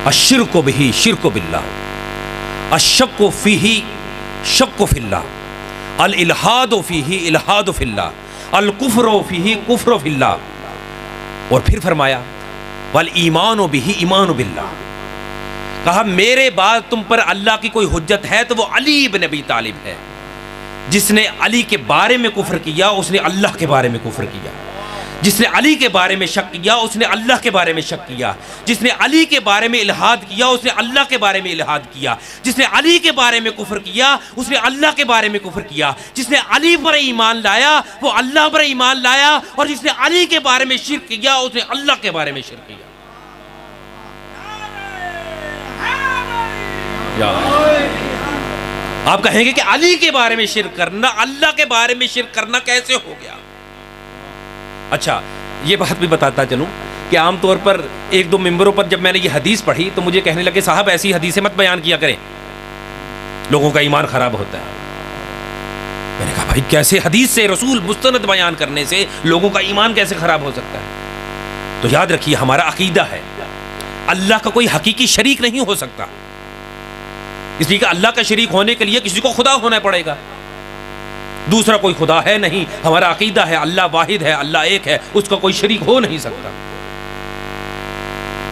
الشرک بہ شرک باللہ، الشک فیہ شک فی اللہ، الالحاد فیہ الحاد فی اللہ، الکفر فیہ کفر فی اللہ. اور پھر فرمایا والایمان بہ ایمان باللہ. کہا میرے بعد تم پر اللہ کی کوئی حجت ہے تو وہ علی بن ابی طالب ہے. جس نے علی کے بارے میں کفر کیا اس نے اللہ کے بارے میں کفر کیا، جس نے علی کے بارے میں شک کیا اس نے اللہ کے بارے میں شک کیا، جس نے علی کے بارے میں الحاد کیا اس نے اللہ کے بارے میں الحاد کیا، جس نے علی کے بارے میں کفر کیا اس نے اللہ کے بارے میں کفر کیا، جس نے علی پر ایمان لایا وہ اللہ پر ایمان لایا، اور جس نے علی کے بارے میں شرک کیا اس نے اللہ کے بارے میں شرک کیا. آپ کہیں گے کہ علی کے بارے میں شرک کرنا اللہ کے بارے میں شرک کرنا کیسے ہو گیا؟ اچھا یہ بات بھی بتاتا چلوں کہ عام طور پر 1-2 ممبروں پر جب میں نے یہ حدیث پڑھی تو مجھے کہنے لگے صاحب ایسی حدیثیں مت بیان کیا کریں، لوگوں کا ایمان خراب ہوتا ہے. میں نے کہا بھائی کیسے حدیث سے رسول مستند بیان کرنے سے لوگوں کا ایمان کیسے خراب ہو سکتا ہے؟ تو یاد رکھیے ہمارا عقیدہ ہے اللہ کا کوئی حقیقی شریک نہیں ہو سکتا. اس لیے کہ اللہ کا شریک ہونے کے لیے کسی کو خدا ہونا پڑے گا، دوسرا کوئی خدا ہے نہیں. ہمارا عقیدہ ہے اللہ واحد ہے، اللہ ایک ہے، اس کا کوئی شریک ہو نہیں سکتا.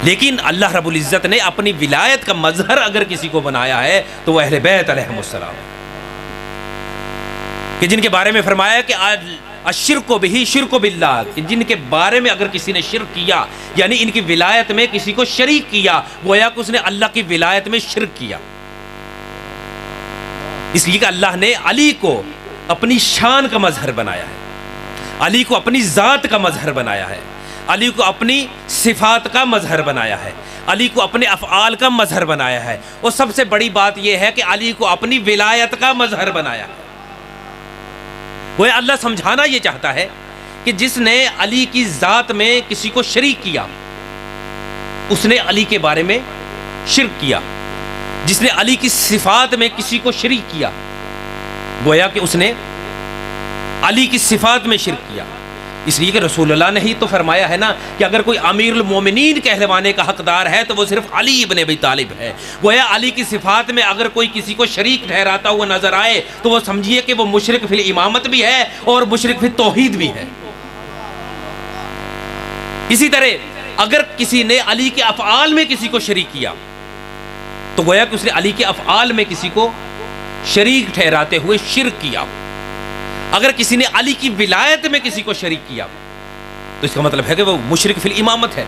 لیکن اللہ رب العزت نے اپنی ولایت کا مظہر اگر کسی کو بنایا ہے تو وہ اہل بیت علیہم السلام. کہ جن کے بارے میں فرمایا کہ الشرک بہ شرک باللہ، کہ جن کے بارے میں اگر کسی نے شرک کیا یعنی ان کی ولایت میں کسی کو شریک کیا، گویا کہ اس نے اللہ کی ولایت میں شرک کیا۔ اس لیے کہ اللہ نے علی کو اپنی شان کا مظہر بنایا ہے، علی کو اپنی ذات کا مظہر بنایا ہے، علی کو اپنی صفات کا مظہر بنایا ہے، علی کو اپنے افعال کا مظہر بنایا ہے، اور سب سے بڑی بات یہ ہے کہ علی کو اپنی ولایت کا مظہر بنایا ہے۔ وہ اللہ سمجھانا یہ چاہتا ہے کہ جس نے علی کی ذات میں کسی کو شریک کیا اس نے علی کے بارے میں شرک کیا، جس نے علی کی صفات میں کسی کو شریک کیا گویا کہ اس نے علی کی صفات میں شرک کیا۔ اس لیے کہ رسول اللہ نے ہی تو فرمایا ہے نا کہ اگر کوئی امیر المومنین کہلوانے کا حقدار ہے تو وہ صرف علی ابن ابی طالب ہے۔ گویا علی کی صفات میں اگر کوئی کسی کو شریک ٹھہراتا ہوا نظر آئے تو وہ سمجھیے کہ وہ مشرک فی الامامت بھی ہے اور مشرک فی توحید بھی ہے۔ اسی طرح اگر کسی نے علی کے افعال میں کسی کو شریک کیا تو گویا کہ اس نے علی کے افعال میں کسی کو شریک ٹھہراتے ہوئے شرک کیا۔ اگر کسی نے علی کی ولایت میں کسی کو شریک کیا تو اس کا مطلب ہے کہ وہ مشرک فی الامامت ہے،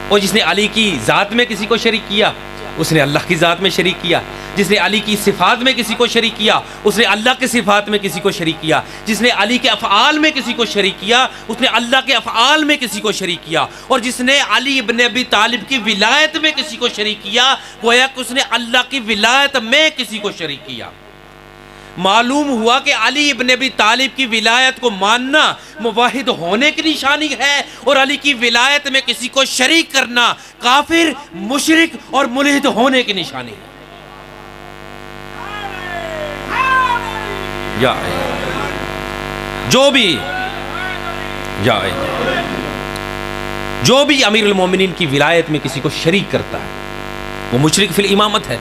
اور جس نے علی کی ذات میں کسی کو شریک کیا اس نے اللہ کی ذات میں شریک کیا، جس نے علی کی صفات میں کسی کو شریک کیا اس نے اللہ کی صفات میں کسی کو شریک کیا، جس نے علی کے افعال میں کسی کو شریک کیا اس نے اللہ کے افعال میں کسی کو شریک کیا، اور جس نے علی ابن ابی طالب کی ولایت میں کسی کو شریک کیا گویا کہ اس نے اللہ کی ولایت میں کسی کو شریک کیا۔ معلوم ہوا کہ علی ابن ابی طالب کی ولایت کو ماننا موحد ہونے کی نشانی ہے، اور علی کی ولایت میں کسی کو شریک کرنا کافر، مشرک اور ملحد ہونے کی نشانی ہے۔ جو بھی امیر المومنین کی ولایت میں کسی کو شریک کرتا ہے وہ مشرک فی الامامت ہے،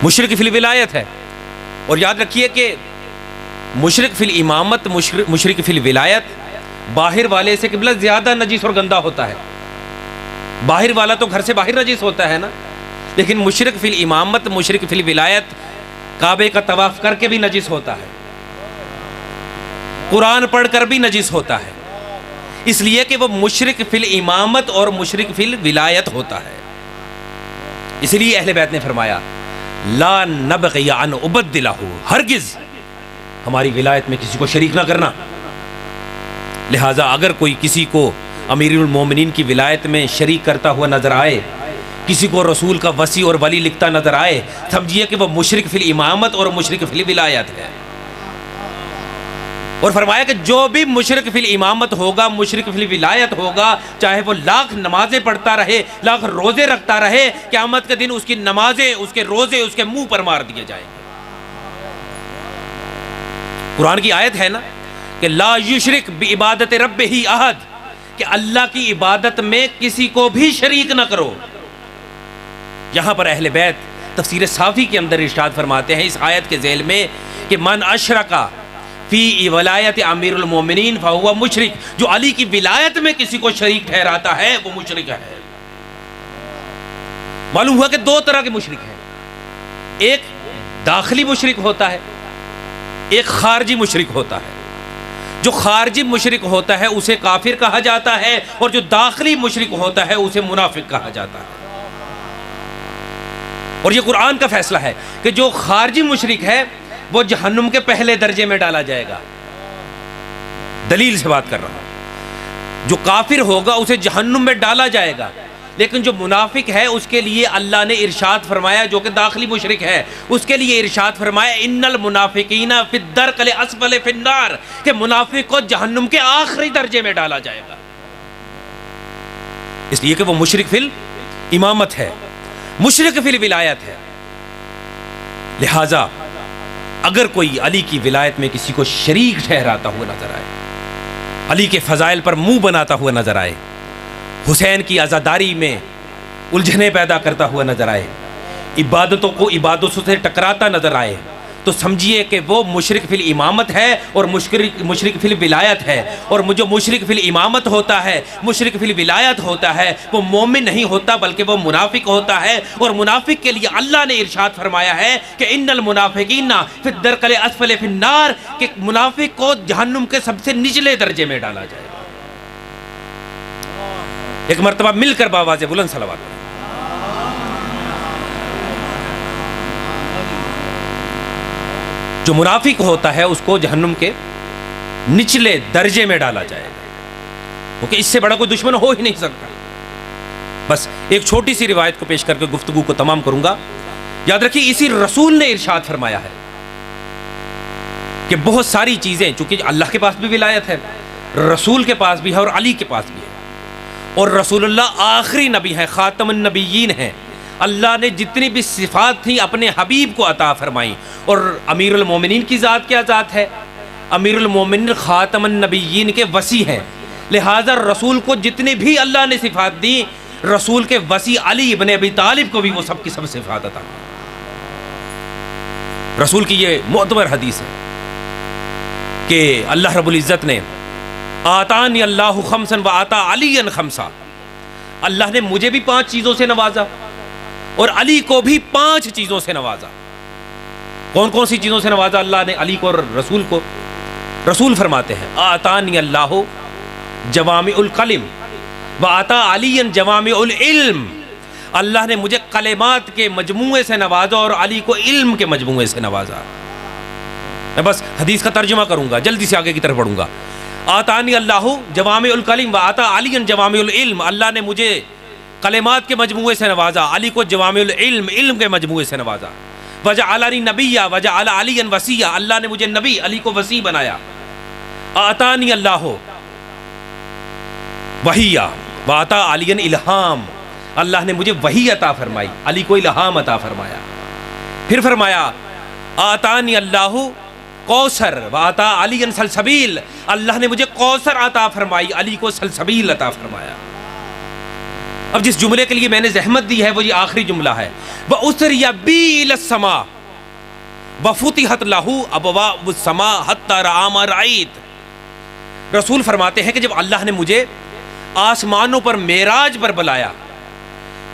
مشرک فی الولایت ہے۔ اور یاد رکھیے کہ مشرک فی الامامت، مشرک فی الولایت باہر والے سے قبلہ زیادہ نجس اور گندہ ہوتا ہے۔ باہر والا تو گھر سے باہر نجس ہوتا ہے نا، لیکن مشرک فی الامامت، مشرک فی الولایت کعبے کا طواف کر کے بھی نجس ہوتا ہے، قرآن پڑھ کر بھی نجس ہوتا ہے، اس لیے کہ وہ مشرک فی الامامت اور مشرک فی الولایت ہوتا ہے۔ اس لیے اہل بیت نے فرمایا لا نبغی ان ابدلہ، ہرگز ہماری ولایت میں کسی کو شریک نہ کرنا۔ لہٰذا اگر کوئی کسی کو امیر المومنین کی ولایت میں شریک کرتا ہوا نظر آئے، کسی کو رسول کا وصی اور ولی لکھتا نظر آئے، سمجھیے کہ وہ مشرک فی الامامت اور مشرک فی الولایت ہے۔ اور فرمایا کہ جو بھی مشرک فی الامامت ہوگا، مشرک فی الولایت ہوگا، چاہے وہ لاکھ نمازیں پڑھتا رہے، لاکھ روزے رکھتا رہے، قیامت کے دن اس کی نمازیں، اس کے روزے اس کے منہ پر مار دیے جائیں گے۔ قرآن کی آیت ہے نا کہ لا یشرک بعبادت ربہ احد، کہ اللہ کی عبادت میں کسی کو بھی شریک نہ کرو۔ یہاں پر اہل بیت تفسیر صافی کے اندر ارشاد فرماتے ہیں اس آیت کے ذیل میں کہ من اشرکا فی ولایت امیر المومنین فہو مشرک، جو علی کی ولایت میں کسی کو شریک ٹھہراتا ہے وہ مشرک ہے۔ معلوم ہوا کہ دو طرح کے مشرک ہیں، ایک داخلی مشرک ہوتا ہے، ایک خارجی مشرک ہوتا ہے۔ جو خارجی مشرک ہوتا ہے اسے کافر کہا جاتا ہے، اور جو داخلی مشرک ہوتا ہے اسے منافق کہا جاتا ہے۔ اور یہ قرآن کا فیصلہ ہے کہ جو خارجی مشرک ہے وہ جہنم کے پہلے درجے میں ڈالا جائے گا، دلیل سے بات کر رہا ہوں۔ جو کافر ہوگا اسے جہنم میں ڈالا جائے گا، لیکن جو منافق ہے اس کے لیے اللہ نے ارشاد فرمایا، جو کہ داخلی مشرک ہے اس کے لیے ارشاد فرمایا ان المنافقین فی الدرک الاسفل فی النار، کہ منافق کو جہنم کے آخری درجے میں ڈالا جائے گا، اس لیے کہ وہ مشرک فی الامامت ہے، مشرک فی الولایت ہے۔ لہذا اگر کوئی علی کی ولایت میں کسی کو شریک ٹھہراتا ہوا نظر آئے، علی کے فضائل پر منہ بناتا ہوا نظر آئے، حسین کی عزاداری میں الجھنیں پیدا کرتا ہوا نظر آئے، عبادتوں کو عبادتوں سے ٹکراتا نظر آئے، تو سمجھیے کہ وہ مشرک فی الامامت ہے اور مشرک فی الولایت ہے، اور جو مشرک فی الامامت ہوتا ہے، مشرک فی الولایت ہوتا ہے، وہ مومن نہیں ہوتا بلکہ وہ منافق ہوتا ہے، اور منافق کے لیے اللہ نے ارشاد فرمایا ہے کہ ان المنافقین فی الدرک الاسفل فی النار، کہ منافق کو جہنم کے سب سے نچلے درجے میں ڈالا جائے گا۔ ایک مرتبہ مل کر باواز بلند صلوات پڑھیں۔ جو منافق ہوتا ہے اس کو جہنم کے نچلے درجے میں ڈالا جائے گا، کیونکہ اس سے بڑا کوئی دشمن ہو ہی نہیں سکتا۔ بس ایک چھوٹی سی روایت کو پیش کر کے گفتگو کو تمام کروں گا۔ یاد رکھیے اسی رسول نے ارشاد فرمایا ہے کہ بہت ساری چیزیں، چونکہ اللہ کے پاس بھی ولایت ہے، رسول کے پاس بھی ہے اور علی کے پاس بھی ہے، اور رسول اللہ آخری نبی ہیں، خاتم النبیین ہیں۔ اللہ نے جتنی بھی صفات تھیں اپنے حبیب کو عطا فرمائیں، اور امیر المومنین کی ذات کیا ذات ہے؟ امیر المومنین خاتم النبیین کے وصی ہیں، لہٰذا رسول کو جتنی بھی اللہ نے صفات دی، رسول کے وصی علی ابن ابی طالب کو بھی وہ سب کی سب صفات عطا۔ رسول کی یہ معتبر حدیث ہے کہ اللہ رب العزت نے آتانی اللہ خمسا و آتا علی خمسا، اللہ نے مجھے بھی 5 چیزوں سے نوازا اور علی کو بھی 5 چیزوں سے نوازا۔ کون کون سی چیزوں سے نوازا اللہ نے علی کو اور رسول کو؟ رسول فرماتے ہیں آتانی اللہ جوامع الکلم و آتا علی جوامع العلم، اللہ نے مجھے کلمات کے مجموعے سے نوازا اور علی کو علم کے مجموعے سے نوازا۔ میں بس حدیث کا ترجمہ کروں گا، جلدی سے آگے کی طرف بڑھوں گا۔ آتانی اللہ جوامع الکلم و آتا علی جوامع العلم، اللہ نے مجھے کلمات کے مجموعے سے نوازا، علی کو جوامع العلم علم کے مجموعے سے نوازا۔ وجعلنی نبیّ وجعل علیٰ وصیّ، اللہ نے مجھے نبی علی کو وصی بنایا۔ آتانی اللہ وحی وآتا علی الہام، اللہ نے مجھے وحی عطا فرمائی، علی کو الہام عطا فرمایا۔ پھر فرمایا آتانی اللہ کوثر وآتا علی سلسبیل، اللہ نے مجھے کوثر عطا فرمائی، علی کو سلسبیل عطا فرمایا۔ اب جس جملے کے لیے میں نے زحمت دی ہے وہ یہ آخری جملہ ہے، وَأُسْرِيَ بِي إِلَى السَّمَاءِ وَفُتِحَتْ لَهُ أَبْوَابُ السَّمَاءِ حَتَّى رَأَىٰ مَا رَأَيْتُ، رسول فرماتے ہیں کہ جب اللہ نے مجھے آسمانوں پر معراج پر بلایا،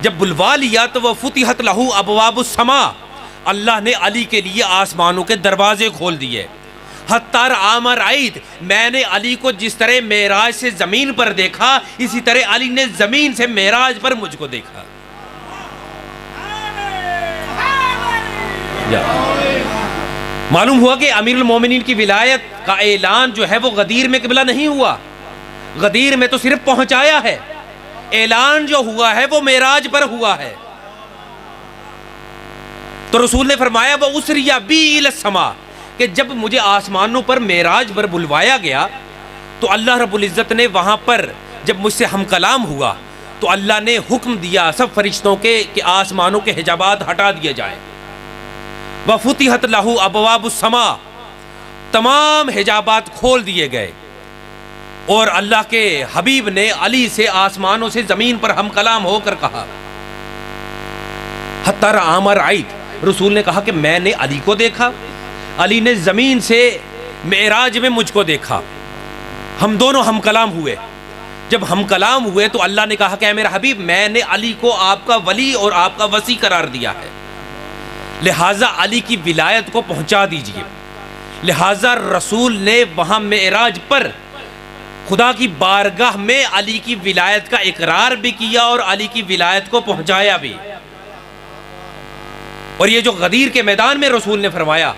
جب بلوا لیا تو وَفُتِحَتْ لَهُ أَبْوَابُ السَّمَاءِ، اللہ نے علی کے لیے آسمانوں کے دروازے کھول دیے۔ حتی رأیٰ ما رأیت، میں نے علی کو جس طرح معراج سے زمین پر دیکھا، اسی طرح علی نے زمین سے معراج پر مجھ کو دیکھا۔ معلوم ہوا کہ امیر المومنین کی ولایت کا اعلان جو ہے وہ غدیر میں قبلہ نہیں ہوا، غدیر میں تو صرف پہنچایا ہے، اعلان جو ہوا ہے وہ معراج پر ہوا ہے۔ تو رسول نے فرمایا وَأُسْرِيَ بِي إِلَى السَّمَاءِ، کہ جب مجھے آسمانوں پر معراج پر بلوایا گیا تو اللہ رب العزت نے وہاں پر جب مجھ سے ہم کلام ہوا تو اللہ نے حکم دیا سب فرشتوں کے کہ آسمانوں کے حجابات ہٹا دیے جائیں۔ وَفُتِحَتْ لَهُ أَبْوَابُ السَّمَاءِ، تمام حجابات کھول دیے گئے، اور اللہ کے حبیب نے علی سے آسمانوں سے زمین پر ہم کلام ہو کر کہا حَتَّى رَأَىٰ مَا رَأَيْتُ، رسول نے کہا کہ میں نے علی کو دیکھا، علی نے زمین سے معراج میں مجھ کو دیکھا، ہم دونوں ہم کلام ہوئے۔ جب ہم کلام ہوئے تو اللہ نے کہا کہ اے میرا حبیب، میں نے علی کو آپ کا ولی اور آپ کا وصی قرار دیا ہے، لہٰذا علی کی ولایت کو پہنچا دیجئے۔ لہٰذا رسول نے وہاں معراج پر خدا کی بارگاہ میں علی کی ولایت کا اقرار بھی کیا اور علی کی ولایت کو پہنچایا بھی۔ اور یہ جو غدیر کے میدان میں رسول نے فرمایا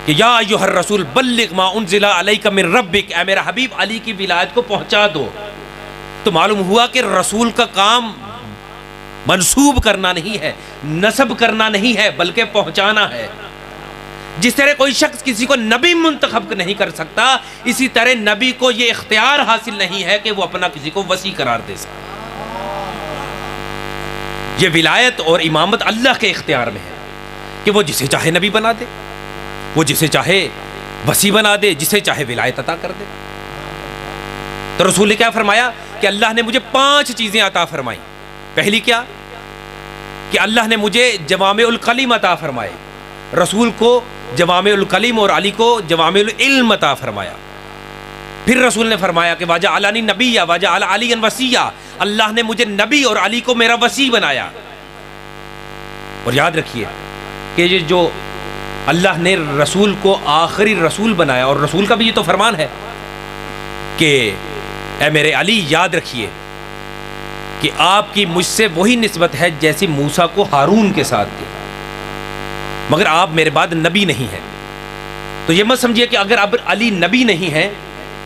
کہ یا ایھا الرسول بلغ ما انزل علیک من ربک، اے میرا حبیب علی کی ولایت کو پہنچا دو، تو معلوم ہوا کہ رسول کا کام منسوب کرنا نہیں ہے، نسب کرنا نہیں ہے، بلکہ پہنچانا ہے۔ جس طرح کوئی شخص کسی کو نبی منتخب نہیں کر سکتا، اسی طرح نبی کو یہ اختیار حاصل نہیں ہے کہ وہ اپنا کسی کو وصی قرار دے سکے۔ یہ ولایت اور امامت اللہ کے اختیار میں ہے کہ وہ جسے چاہے نبی بنا دے، وہ جسے چاہے وصی بنا دے، جسے چاہے ولایت عطا کر دے۔ تو رسول نے کیا فرمایا کہ اللہ نے مجھے 5 چیزیں عطا فرمائیں۔ پہلی کیا کہ اللہ نے مجھے جوامع الکلم عطا فرمائے، رسول کو جوامع الکلم اور علی کو جوامع العلم عطا فرمایا. پھر رسول نے فرمایا کہ وجعلنی نبیا وجعل علیا وصیا، اللہ نے مجھے نبی اور علی کو میرا وصی بنایا. اور یاد رکھیے کہ یہ جو اللہ نے رسول کو آخری رسول بنایا، اور رسول کا بھی یہ تو فرمان ہے کہ اے میرے علی یاد رکھیے کہ آپ کی مجھ سے وہی نسبت ہے جیسی موسیٰ کو ہارون کے ساتھ تھی، مگر آپ میرے بعد نبی نہیں ہیں. تو یہ مت سمجھیے کہ اگر اب علی نبی نہیں ہے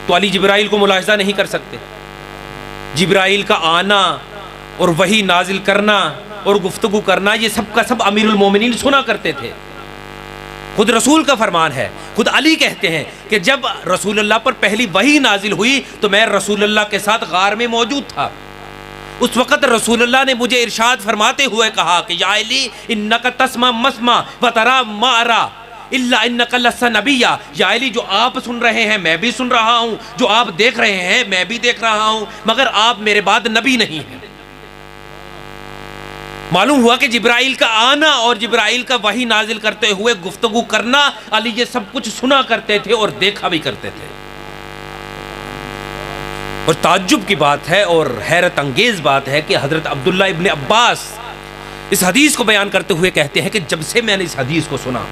تو علی جبرائیل کو ملاحظہ نہیں کر سکتے. جبرائیل کا آنا اور وحی نازل کرنا اور گفتگو کرنا یہ سب کا سب امیر المومنین سنا کرتے تھے. خود رسول کا فرمان ہے، خود علی کہتے ہیں کہ جب رسول اللہ پر پہلی وحی نازل ہوئی تو میں رسول اللہ کے ساتھ غار میں موجود تھا. اس وقت رسول اللہ نے مجھے ارشاد فرماتے ہوئے کہا کہ یا علی انک تسمع مسمع وترى ما ارى الا انک لست نبیا. یا علی جو آپ سن رہے ہیں میں بھی سن رہا ہوں، جو آپ دیکھ رہے ہیں میں بھی دیکھ رہا ہوں، مگر آپ میرے بعد نبی نہیں ہیں. معلوم ہوا کہ جبرائیل کا آنا اور جبرائیل کا وحی نازل کرتے ہوئے گفتگو کرنا علی یہ سب کچھ سنا کرتے تھے اور دیکھا بھی کرتے تھے. اور تعجب کی بات ہے اور حیرت انگیز بات ہے کہ حضرت عبداللہ ابن عباس اس حدیث کو بیان کرتے ہوئے کہتے ہیں کہ جب سے میں نے اس حدیث کو سنا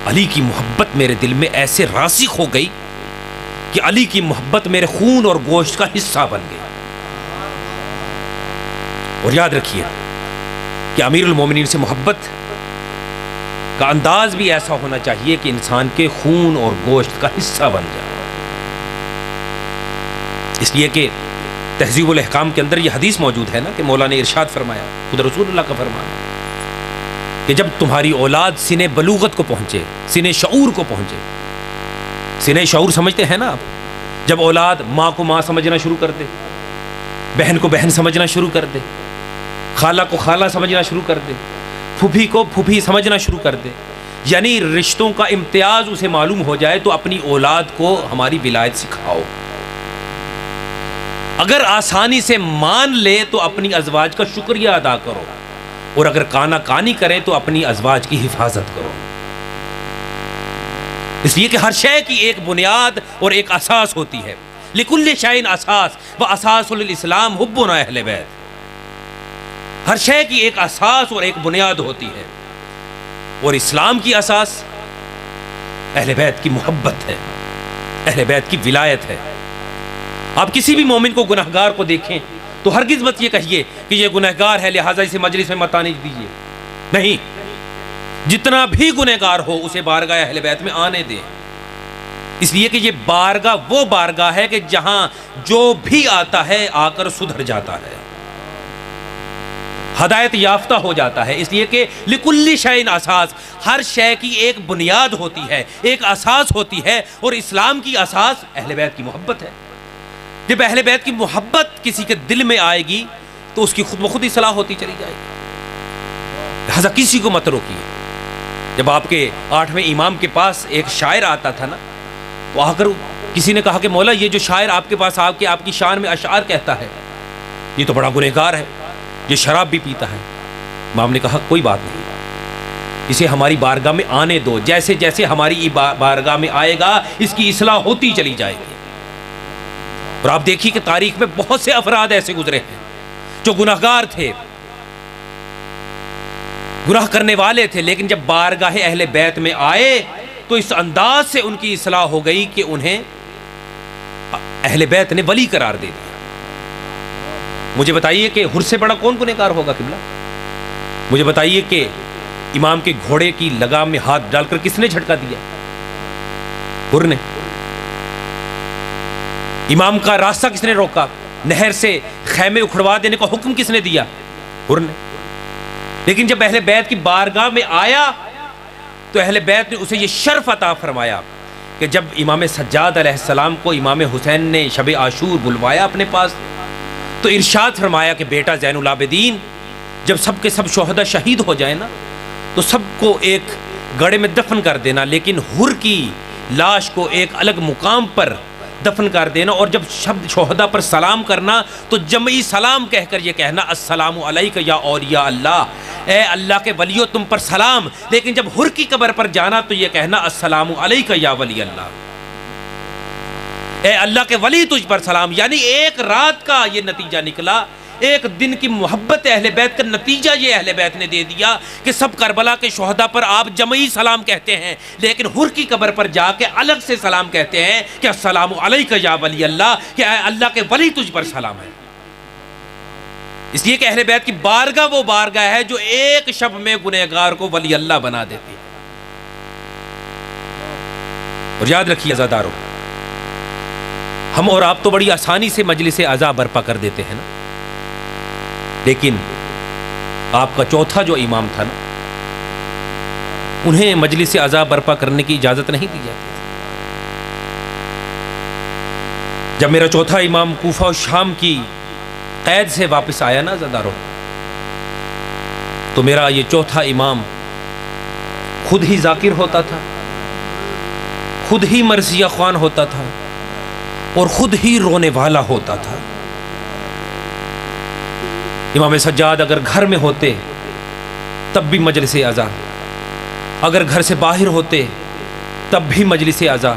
علی کی محبت میرے دل میں ایسے راسخ ہو گئی کہ علی کی محبت میرے خون اور گوشت کا حصہ بن گئی. اور یاد رکھیے کہ امیر المومنین سے محبت کا انداز بھی ایسا ہونا چاہیے کہ انسان کے خون اور گوشت کا حصہ بن جائے. اس لیے کہ تہذیب الاحکام کے اندر یہ حدیث موجود ہے نا کہ مولا نے ارشاد فرمایا، خود رسول اللہ کا فرمان ہے کہ جب تمہاری اولاد سن بلوغت کو پہنچے، سن شعور کو پہنچے. سن شعور سمجھتے ہیں نا آپ؟ جب اولاد ماں کو ماں سمجھنا شروع کر دے، بہن کو بہن سمجھنا شروع کر دے، خالہ کو خالہ سمجھنا شروع کر دے، پھوپھی کو پھوپھی سمجھنا شروع کر دے، یعنی رشتوں کا امتیاز اسے معلوم ہو جائے تو اپنی اولاد کو ہماری ولایت سکھاؤ. اگر آسانی سے مان لے تو اپنی ازواج کا شکریہ ادا کرو، اور اگر کانا کانی کریں تو اپنی ازواج کی حفاظت کرو. اس لیے کہ ہر شے کی ایک بنیاد اور ایک اساس ہوتی ہے. لکل شیء اساس واساس الاسلام حبنا اہل بیت. ہر شے کی ایک اساس اور ایک بنیاد ہوتی ہے، اور اسلام کی اساس اہل بیت کی محبت ہے، اہل بیت کی ولایت ہے. آپ کسی بھی مومن کو گناہگار کو دیکھیں تو ہرگز مت یہ کہیے کہ یہ گناہگار ہے لہٰذا اسے مجلس میں مت آنے دیجیے. نہیں، جتنا بھی گنہگار ہو اسے بارگاہ اہل بیت میں آنے دیں. اس لیے کہ یہ بارگاہ وہ بارگاہ ہے کہ جہاں جو بھی آتا ہے آ کر سدھر جاتا ہے، ہدایت یافتہ ہو جاتا ہے. اس لیے کہ لکل شیء اساس، ہر شے کی ایک بنیاد ہوتی ہے، ایک اساس ہوتی ہے، اور اسلام کی اساس اہل بیت کی محبت ہے. جب اہل بیت کی محبت کسی کے دل میں آئے گی تو اس کی خود بخود اصلاح ہوتی چلی جائے گی. لہذا کسی کو مت روکیے. جب آپ کے 8ویں امام کے پاس ایک شاعر آتا تھا نا، تو آ کر کسی نے کہا کہ مولا یہ جو شاعر آپ کے پاس آ کے آپ کی شان میں اشعار کہتا ہے یہ تو بڑا گنہگار ہے، یہ شراب بھی پیتا ہے. امام نے کہا کوئی بات نہیں، اسے ہماری بارگاہ میں آنے دو، جیسے جیسے ہماری بارگاہ میں آئے گا اس کی اصلاح ہوتی چلی جائے گی. اور آپ دیکھیے کہ تاریخ میں بہت سے افراد ایسے گزرے ہیں جو گناہگار تھے، گناہ کرنے والے تھے، لیکن جب بارگاہ اہل بیت میں آئے تو اس انداز سے ان کی اصلاح ہو گئی کہ انہیں اہل بیت نے ولی قرار دے دیا. مجھے بتائیے کہ حر سے بڑا کون گنہگار ہوگا قبلہ؟ مجھے بتائیے کہ امام کے گھوڑے کی لگام میں ہاتھ ڈال کر کس نے جھٹکا دیا؟ حر نے. امام کا راستہ کس نے روکا؟ نہر سے خیمے اکھڑوا دینے کا حکم کس نے دیا؟ حر نے. لیکن جب اہل بیت کی بارگاہ میں آیا تو اہل بیت نے اسے یہ شرف عطا فرمایا کہ جب امام سجاد علیہ السلام کو امام حسین نے شب عاشور بلوایا اپنے پاس تو ارشاد فرمایا کہ بیٹا زین العابدین، جب سب کے سب شہداء شہید ہو جائیں نا تو سب کو ایک گڑھے میں دفن کر دینا، لیکن حر کی لاش کو ایک الگ مقام پر دفن کر دینا، اور جب شہداء پر سلام کرنا تو جمعی سلام کہہ کر یہ کہنا السلام علیک یا اولیاء اللہ، اے اللہ کے ولیو تم پر سلام، لیکن جب حر کی قبر پر جانا تو یہ کہنا السلام علیکہ یا ولی اللہ، اے اللہ کے ولی تجھ پر سلام۔ یعنی ایک رات کا یہ نتیجہ نکلا، ایک دن کی محبت اہل بیت کا نتیجہ یہ اہل بیت نے دے دیا کہ سب کربلا کے شہداء پر آپ جمعی سلام کہتے ہیں، لیکن حر کی قبر پر جا کے الگ سے سلام کہتے ہیں کہ السلام علیکہ یا ولی اللہ، کہ اے اللہ کے ولی تجھ پر سلام ہے۔ اس لیے کہ اہل بیت کی بارگاہ وہ بارگاہ ہے جو ایک شب میں گنہگار کو ولی اللہ بنا دیتی ہے۔ اور یاد رکھیے عزادارو، ہم اور آپ تو بڑی آسانی سے مجلس عزا برپا کر دیتے ہیں نا، لیکن آپ کا چوتھا جو امام تھا نا، انہیں مجلس عزا برپا کرنے کی اجازت نہیں دی جاتی تھی۔ جب میرا چوتھا امام کوفہ و شام کی قید سے واپس آیا نا عزادارو، تو میرا یہ چوتھا امام خود ہی ذاکر ہوتا تھا، خود ہی مرثیہ خوان ہوتا تھا، اور خود ہی رونے والا ہوتا تھا۔ امام سجاد اگر گھر میں ہوتے تب بھی مجلس عزا، اگر گھر سے باہر ہوتے تب بھی مجلس عزا،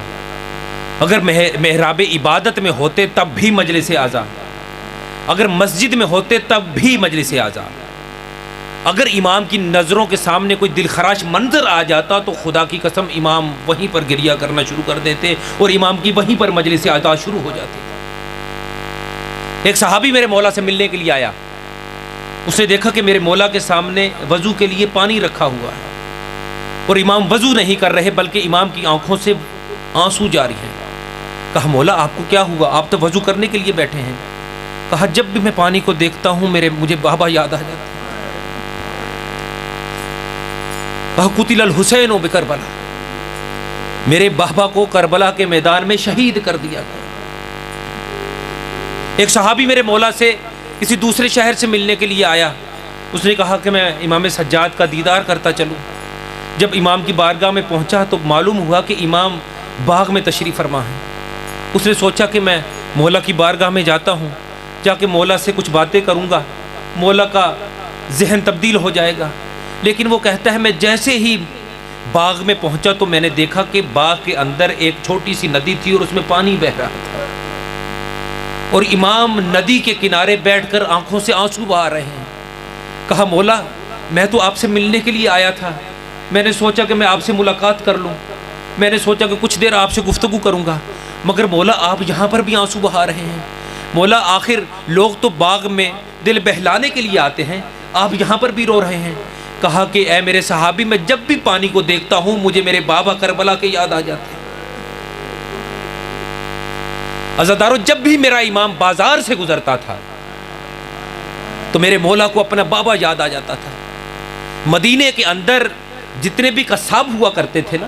اگر محراب عبادت میں ہوتے تب بھی مجلس عزا، اگر مسجد میں ہوتے تب بھی مجلس عزا۔ اگر امام کی نظروں کے سامنے کوئی دل خراش منظر آ جاتا تو خدا کی قسم امام وہیں پر گریہ کرنا شروع کر دیتے اور امام کی وہیں پر مجلس عزا شروع ہو جاتی۔ ایک صحابی میرے مولا سے ملنے کے لیے آیا، اس نے دیکھا کہ میرے مولا کے سامنے وضو کے لیے پانی رکھا ہوا ہے اور امام وضو نہیں کر رہے بلکہ امام کی آنکھوں سے آنسو جاری ہیں۔ کہا مولا آپ کو کیا ہوا، آپ تو وضو کرنے کے لیے بیٹھے ہیں۔ کہا جب بھی میں پانی کو دیکھتا ہوں مجھے بابا یاد آ جاتا ہے۔ کہا قتل الحسین بکربلا، میرے بابا کو کربلا کے میدان میں شہید کر دیا گیا۔ ایک صحابی میرے مولا سے کسی دوسرے شہر سے ملنے کے لیے آیا، اس نے کہا کہ میں امام سجاد کا دیدار کرتا چلوں۔ جب امام کی بارگاہ میں پہنچا تو معلوم ہوا کہ امام باغ میں تشریف فرما ہے۔ اس نے سوچا کہ میں مولا کی بارگاہ میں جاتا ہوں، جا کے مولا سے کچھ باتیں کروں گا، مولا کا ذہن تبدیل ہو جائے گا۔ لیکن وہ کہتا ہے میں جیسے ہی باغ میں پہنچا تو میں نے دیکھا کہ باغ کے اندر ایک چھوٹی سی ندی تھی اور اس میں پانی بہہ رہا تھا، اور امام ندی کے کنارے بیٹھ کر آنکھوں سے آنسو بہا رہے ہیں۔ کہا مولا میں تو آپ سے ملنے کے لیے آیا تھا، میں نے سوچا کہ میں آپ سے ملاقات کر لوں، میں نے سوچا کہ کچھ دیر آپ سے گفتگو کروں گا، مگر مولا آپ یہاں پر بھی آنسو بہا رہے ہیں۔ مولا آخر لوگ تو باغ میں دل بہلانے کے لیے آتے ہیں، آپ یہاں پر بھی رو رہے ہیں۔ کہا کہ اے میرے صحابی میں جب بھی پانی کو دیکھتا ہوں مجھے میرے بابا کربلا کے یاد آ جاتے ہیں۔ عزادارو جب بھی میرا امام بازار سے گزرتا تھا تو میرے مولا کو اپنا بابا یاد آ جاتا تھا۔ مدینے کے اندر جتنے بھی قصاب ہوا کرتے تھے نا،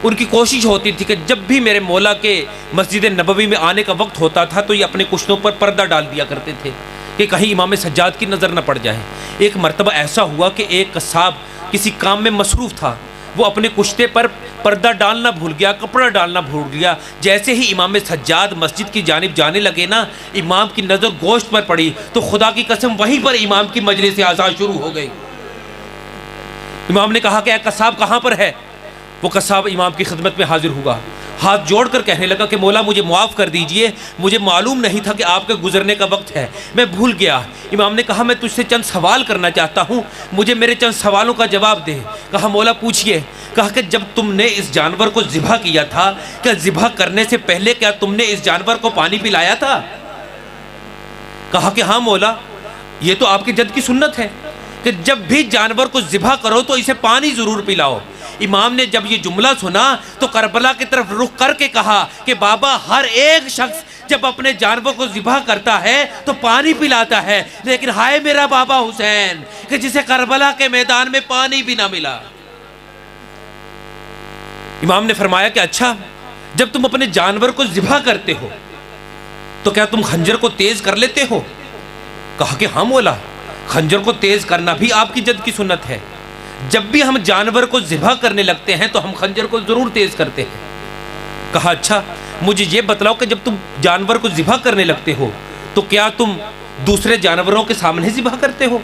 ان کی کوشش ہوتی تھی کہ جب بھی میرے مولا کے مسجد نبوی میں آنے کا وقت ہوتا تھا تو یہ اپنے کشتوں پر پردہ ڈال دیا کرتے تھے کہ کہیں امام سجاد کی نظر نہ پڑ جائے۔ ایک مرتبہ ایسا ہوا کہ ایک قصاب کسی کام میں مصروف تھا، وہ اپنے کشتے پر پردہ ڈالنا بھول گیا، کپڑا ڈالنا بھول گیا۔ جیسے ہی امام سجاد مسجد کی جانب جانے لگے نا، امام کی نظر گوشت پر پڑی تو خدا کی قسم وہیں پر امام کی مجلس عزا شروع ہو گئی۔ امام نے کہا کہ اے قصاب کہاں پر ہے؟ وہ قصاب امام کی خدمت میں حاضر ہوا، ہاتھ جوڑ کر کہنے لگا کہ مولا مجھے معاف کر دیجئے، مجھے معلوم نہیں تھا کہ آپ کے گزرنے کا وقت ہے، میں بھول گیا۔ امام نے کہا میں تجھ سے چند سوال کرنا چاہتا ہوں، مجھے میرے چند سوالوں کا جواب دے۔ کہا مولا پوچھئے۔ کہا کہ جب تم نے اس جانور کو ذبح کیا تھا، کیا ذبح کرنے سے پہلے کیا تم نے اس جانور کو پانی پلایا تھا؟ کہا کہ ہاں مولا، یہ تو آپ کے جد کی سنت ہے کہ جب بھی جانور کو ذبح کرو تو اسے پانی ضرور پلاؤ۔ امام نے جب یہ جملہ سنا تو کربلا کی طرف رخ کر کے کہا کہ بابا ہر ایک شخص جب اپنے جانور کو ذبح کرتا ہے تو پانی پلاتا ہے، لیکن ہائے میرا بابا حسین کہ جسے کربلا کے میدان میں پانی بھی نہ ملا۔ امام نے فرمایا کہ اچھا جب تم اپنے جانور کو ذبح کرتے ہو تو کیا تم خنجر کو تیز کر لیتے ہو؟ کہا کہ ہاں مولا، خنجر کو تیز کرنا بھی آپ کی جد کی سنت ہے، جب بھی ہم جانور کو ذبح کرنے لگتے ہیں تو ہم خنجر کو ضرور تیز کرتے ہیں۔ کہا اچھا مجھے یہ بتلاؤ کہ جب تم جانور کو ذبح کرنے لگتے ہو تو کیا تم دوسرے جانوروں کے سامنے ذبح کرتے ہو؟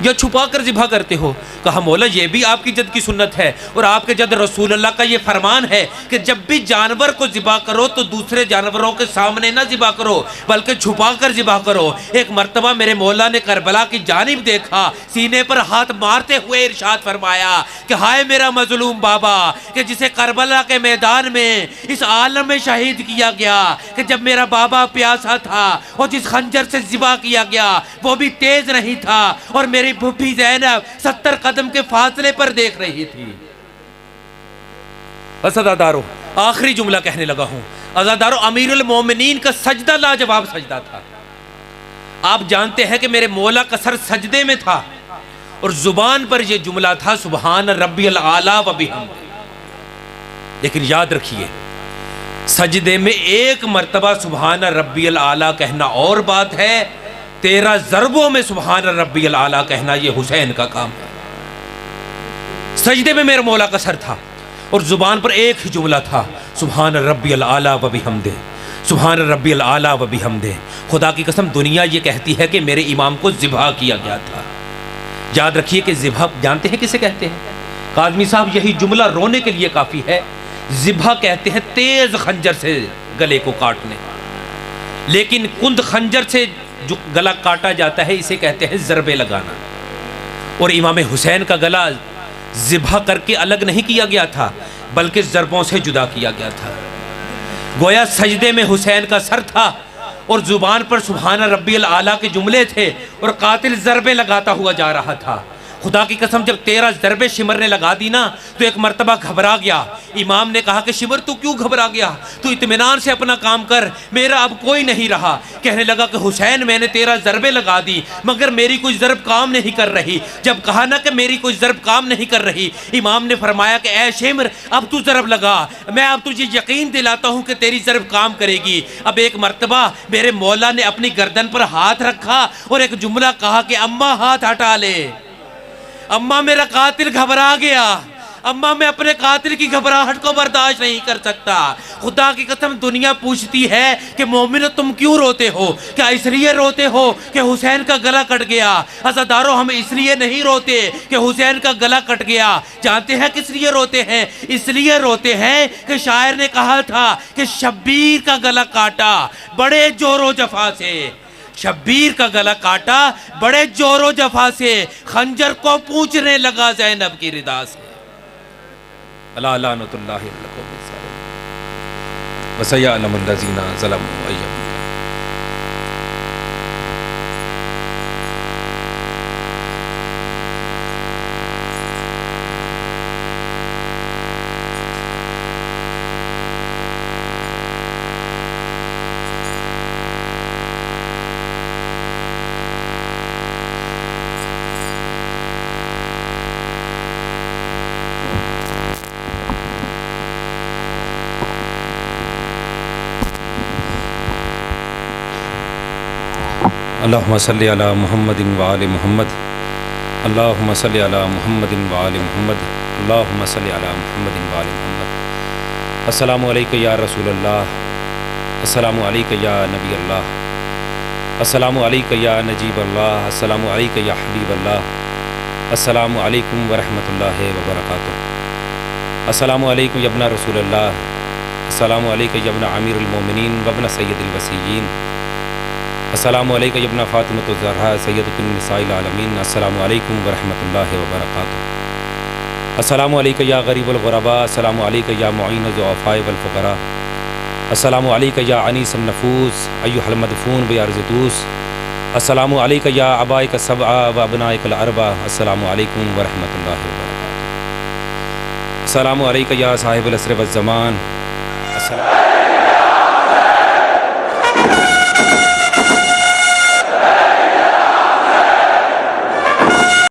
یا چھپا کر ذبح کرتے ہو؟ کہا مولا یہ بھی آپ کی جد کی سنت ہے اور آپ کے جد رسول اللہ کا یہ فرمان ہے کہ جب بھی جانور کو ذبح کرو تو دوسرے جانوروں کے سامنے نہ ذبح کرو بلکہ چھپا کر ذبح کرو۔ ایک مرتبہ میرے مولا نے کربلا کی جانب دیکھا، سینے پر ہاتھ مارتے ہوئے ارشاد فرمایا کہ ہائے میرا مظلوم بابا کہ جسے کربلا کے میدان میں اس عالم میں شہید کیا گیا، کہ جب میرا بابا پیاسا تھا اور جس خنجر سے ذبح کیا گیا وہ بھی تیز نہیں تھا اور میری بھوپھی زینب 70 قدم کے فاصلے پر دیکھ رہی تھی۔ عزادارو آخری جملہ کہنے لگا ہوں۔ عزادارو امیر المومنین کا سجدہ لاجواب سجدہ تھا۔ آپ جانتے ہیں کہ میرے مولا کا سر سجدے میں تھا اور زبان پر یہ جملہ تھا سبحان ربی الاعلیٰ و بحمدہ۔ لیکن یاد رکھیے سجدے میں ایک مرتبہ سبحان ربی الاعلیٰ کہنا اور بات ہے، 13 ضربوں میں سبحان ربی الاعلیٰ کہنا یہ حسین کا کام ہے۔ سجدے میں میرے مولا کا سر تھا اور زبان پر ایک ہی جملہ تھا سبحان ربی الاعلیٰ و بحمدہ، سبحان ربی الاعلیٰ و بحمدہ۔ خدا کی قسم دنیا یہ کہتی ہے کہ میرے امام کو ذبح کیا گیا تھا۔ یاد رکھیے کہ ذبح جانتے ہیں کسے کہتے ہیں؟ کاظمی صاحب یہی جملہ رونے کے لیے کافی ہے۔ ذبح کہتے ہیں تیز خنجر سے گلے کو کاٹنے، لیکن کند خنجر سے جو گلا کاٹا جاتا ہے اسے کہتے ہیں ضربے لگانا۔ اور امام حسین کا گلا ذبح کر کے الگ نہیں کیا گیا تھا بلکہ ضربوں سے جدا کیا گیا تھا۔ گویا سجدے میں حسین کا سر تھا اور زبان پر سبحان ربی الاعلیٰ کے جملے تھے اور قاتل ضربے لگاتا ہوا جا رہا تھا۔ خدا کی قسم جب 13 ضربے شمر نے لگا دی نا تو ایک مرتبہ گھبرا گیا۔ امام نے کہا کہ شمر تو کیوں گھبرا گیا؟ تو اطمینان سے اپنا کام کر، میرا اب کوئی نہیں رہا۔ کہنے لگا کہ حسین میں نے 13 ضربے لگا دی مگر میری کوئی ضرب کام نہیں کر رہی۔ جب کہا نا کہ میری کوئی ضرب کام نہیں کر رہی، امام نے فرمایا کہ اے شمر اب تو ضرب لگا، میں اب تجھے یقین دلاتا ہوں کہ تیری ضرب کام کرے گی۔ اب ایک مرتبہ میرے مولا نے اپنی گردن پر ہاتھ رکھا اور ایک جملہ کہا کہ اماں ہاتھ ہٹا لے۔ اماں میرا قاتل گھبرا گیا، اماں میں اپنے قاتل کی گھبراہٹ کو برداشت نہیں کر سکتا۔ خدا کی قسم دنیا پوچھتی ہے کہ مومنو تم کیوں روتے ہو؟ کیا اس لیے روتے ہو کہ حسین کا گلا کٹ گیا؟ عزادارو ہم اس لیے نہیں روتے کہ حسین کا گلا کٹ گیا۔ جانتے ہیں کس لیے روتے ہیں؟ اس لیے روتے ہیں کہ شاعر نے کہا تھا کہ شبیر کا گلا کاٹا بڑے جور و جفا سے، شبیر کا گلا کاٹا بڑے جور و جفا سے، خنجر کو پوچھنے لگا زینب کی ردا سے۔ الا لعنت اللہ علیکم وسیعلم الذین ظلموا ای منقلب۔ اللہم صلی علی محمد وآل محمد، اللہم صلی علی محمد وآل محمد، اللہم صلی علی محمد وآل محمد۔ السلام علیکم یا رسول اللہ، السلام علیکم یا نبی اللہ، السلام علیکم یا نجیب اللہ، السلام علیکم یا حبیب اللہ، السلام علیکم ورحمۃ اللہ وبرکاتہ، السلام علیکم یابن رسول اللہ، السلام علیکم یابن امیر المومنین وابن سید الوصیین، السلام علیکم یابن فاطمۃ الزہرا سیدۃ النساء العالمین، السلام علیکم ورحمۃ اللہ وبرکاتہ، السلام علیکم یا غریب الغرباء، السلام علیکم یا معین الضعفاء والفقراء، السلام علیکم یا انیس النفوس ایھا المدفون بارض طوس، السلام علیکم یا ابائک السبع و ابنائک الاربع، السلام علیکم ورحمۃ اللہ وبرکاتہ، السلام علیکم یا صاحب العصر والزمان، السلام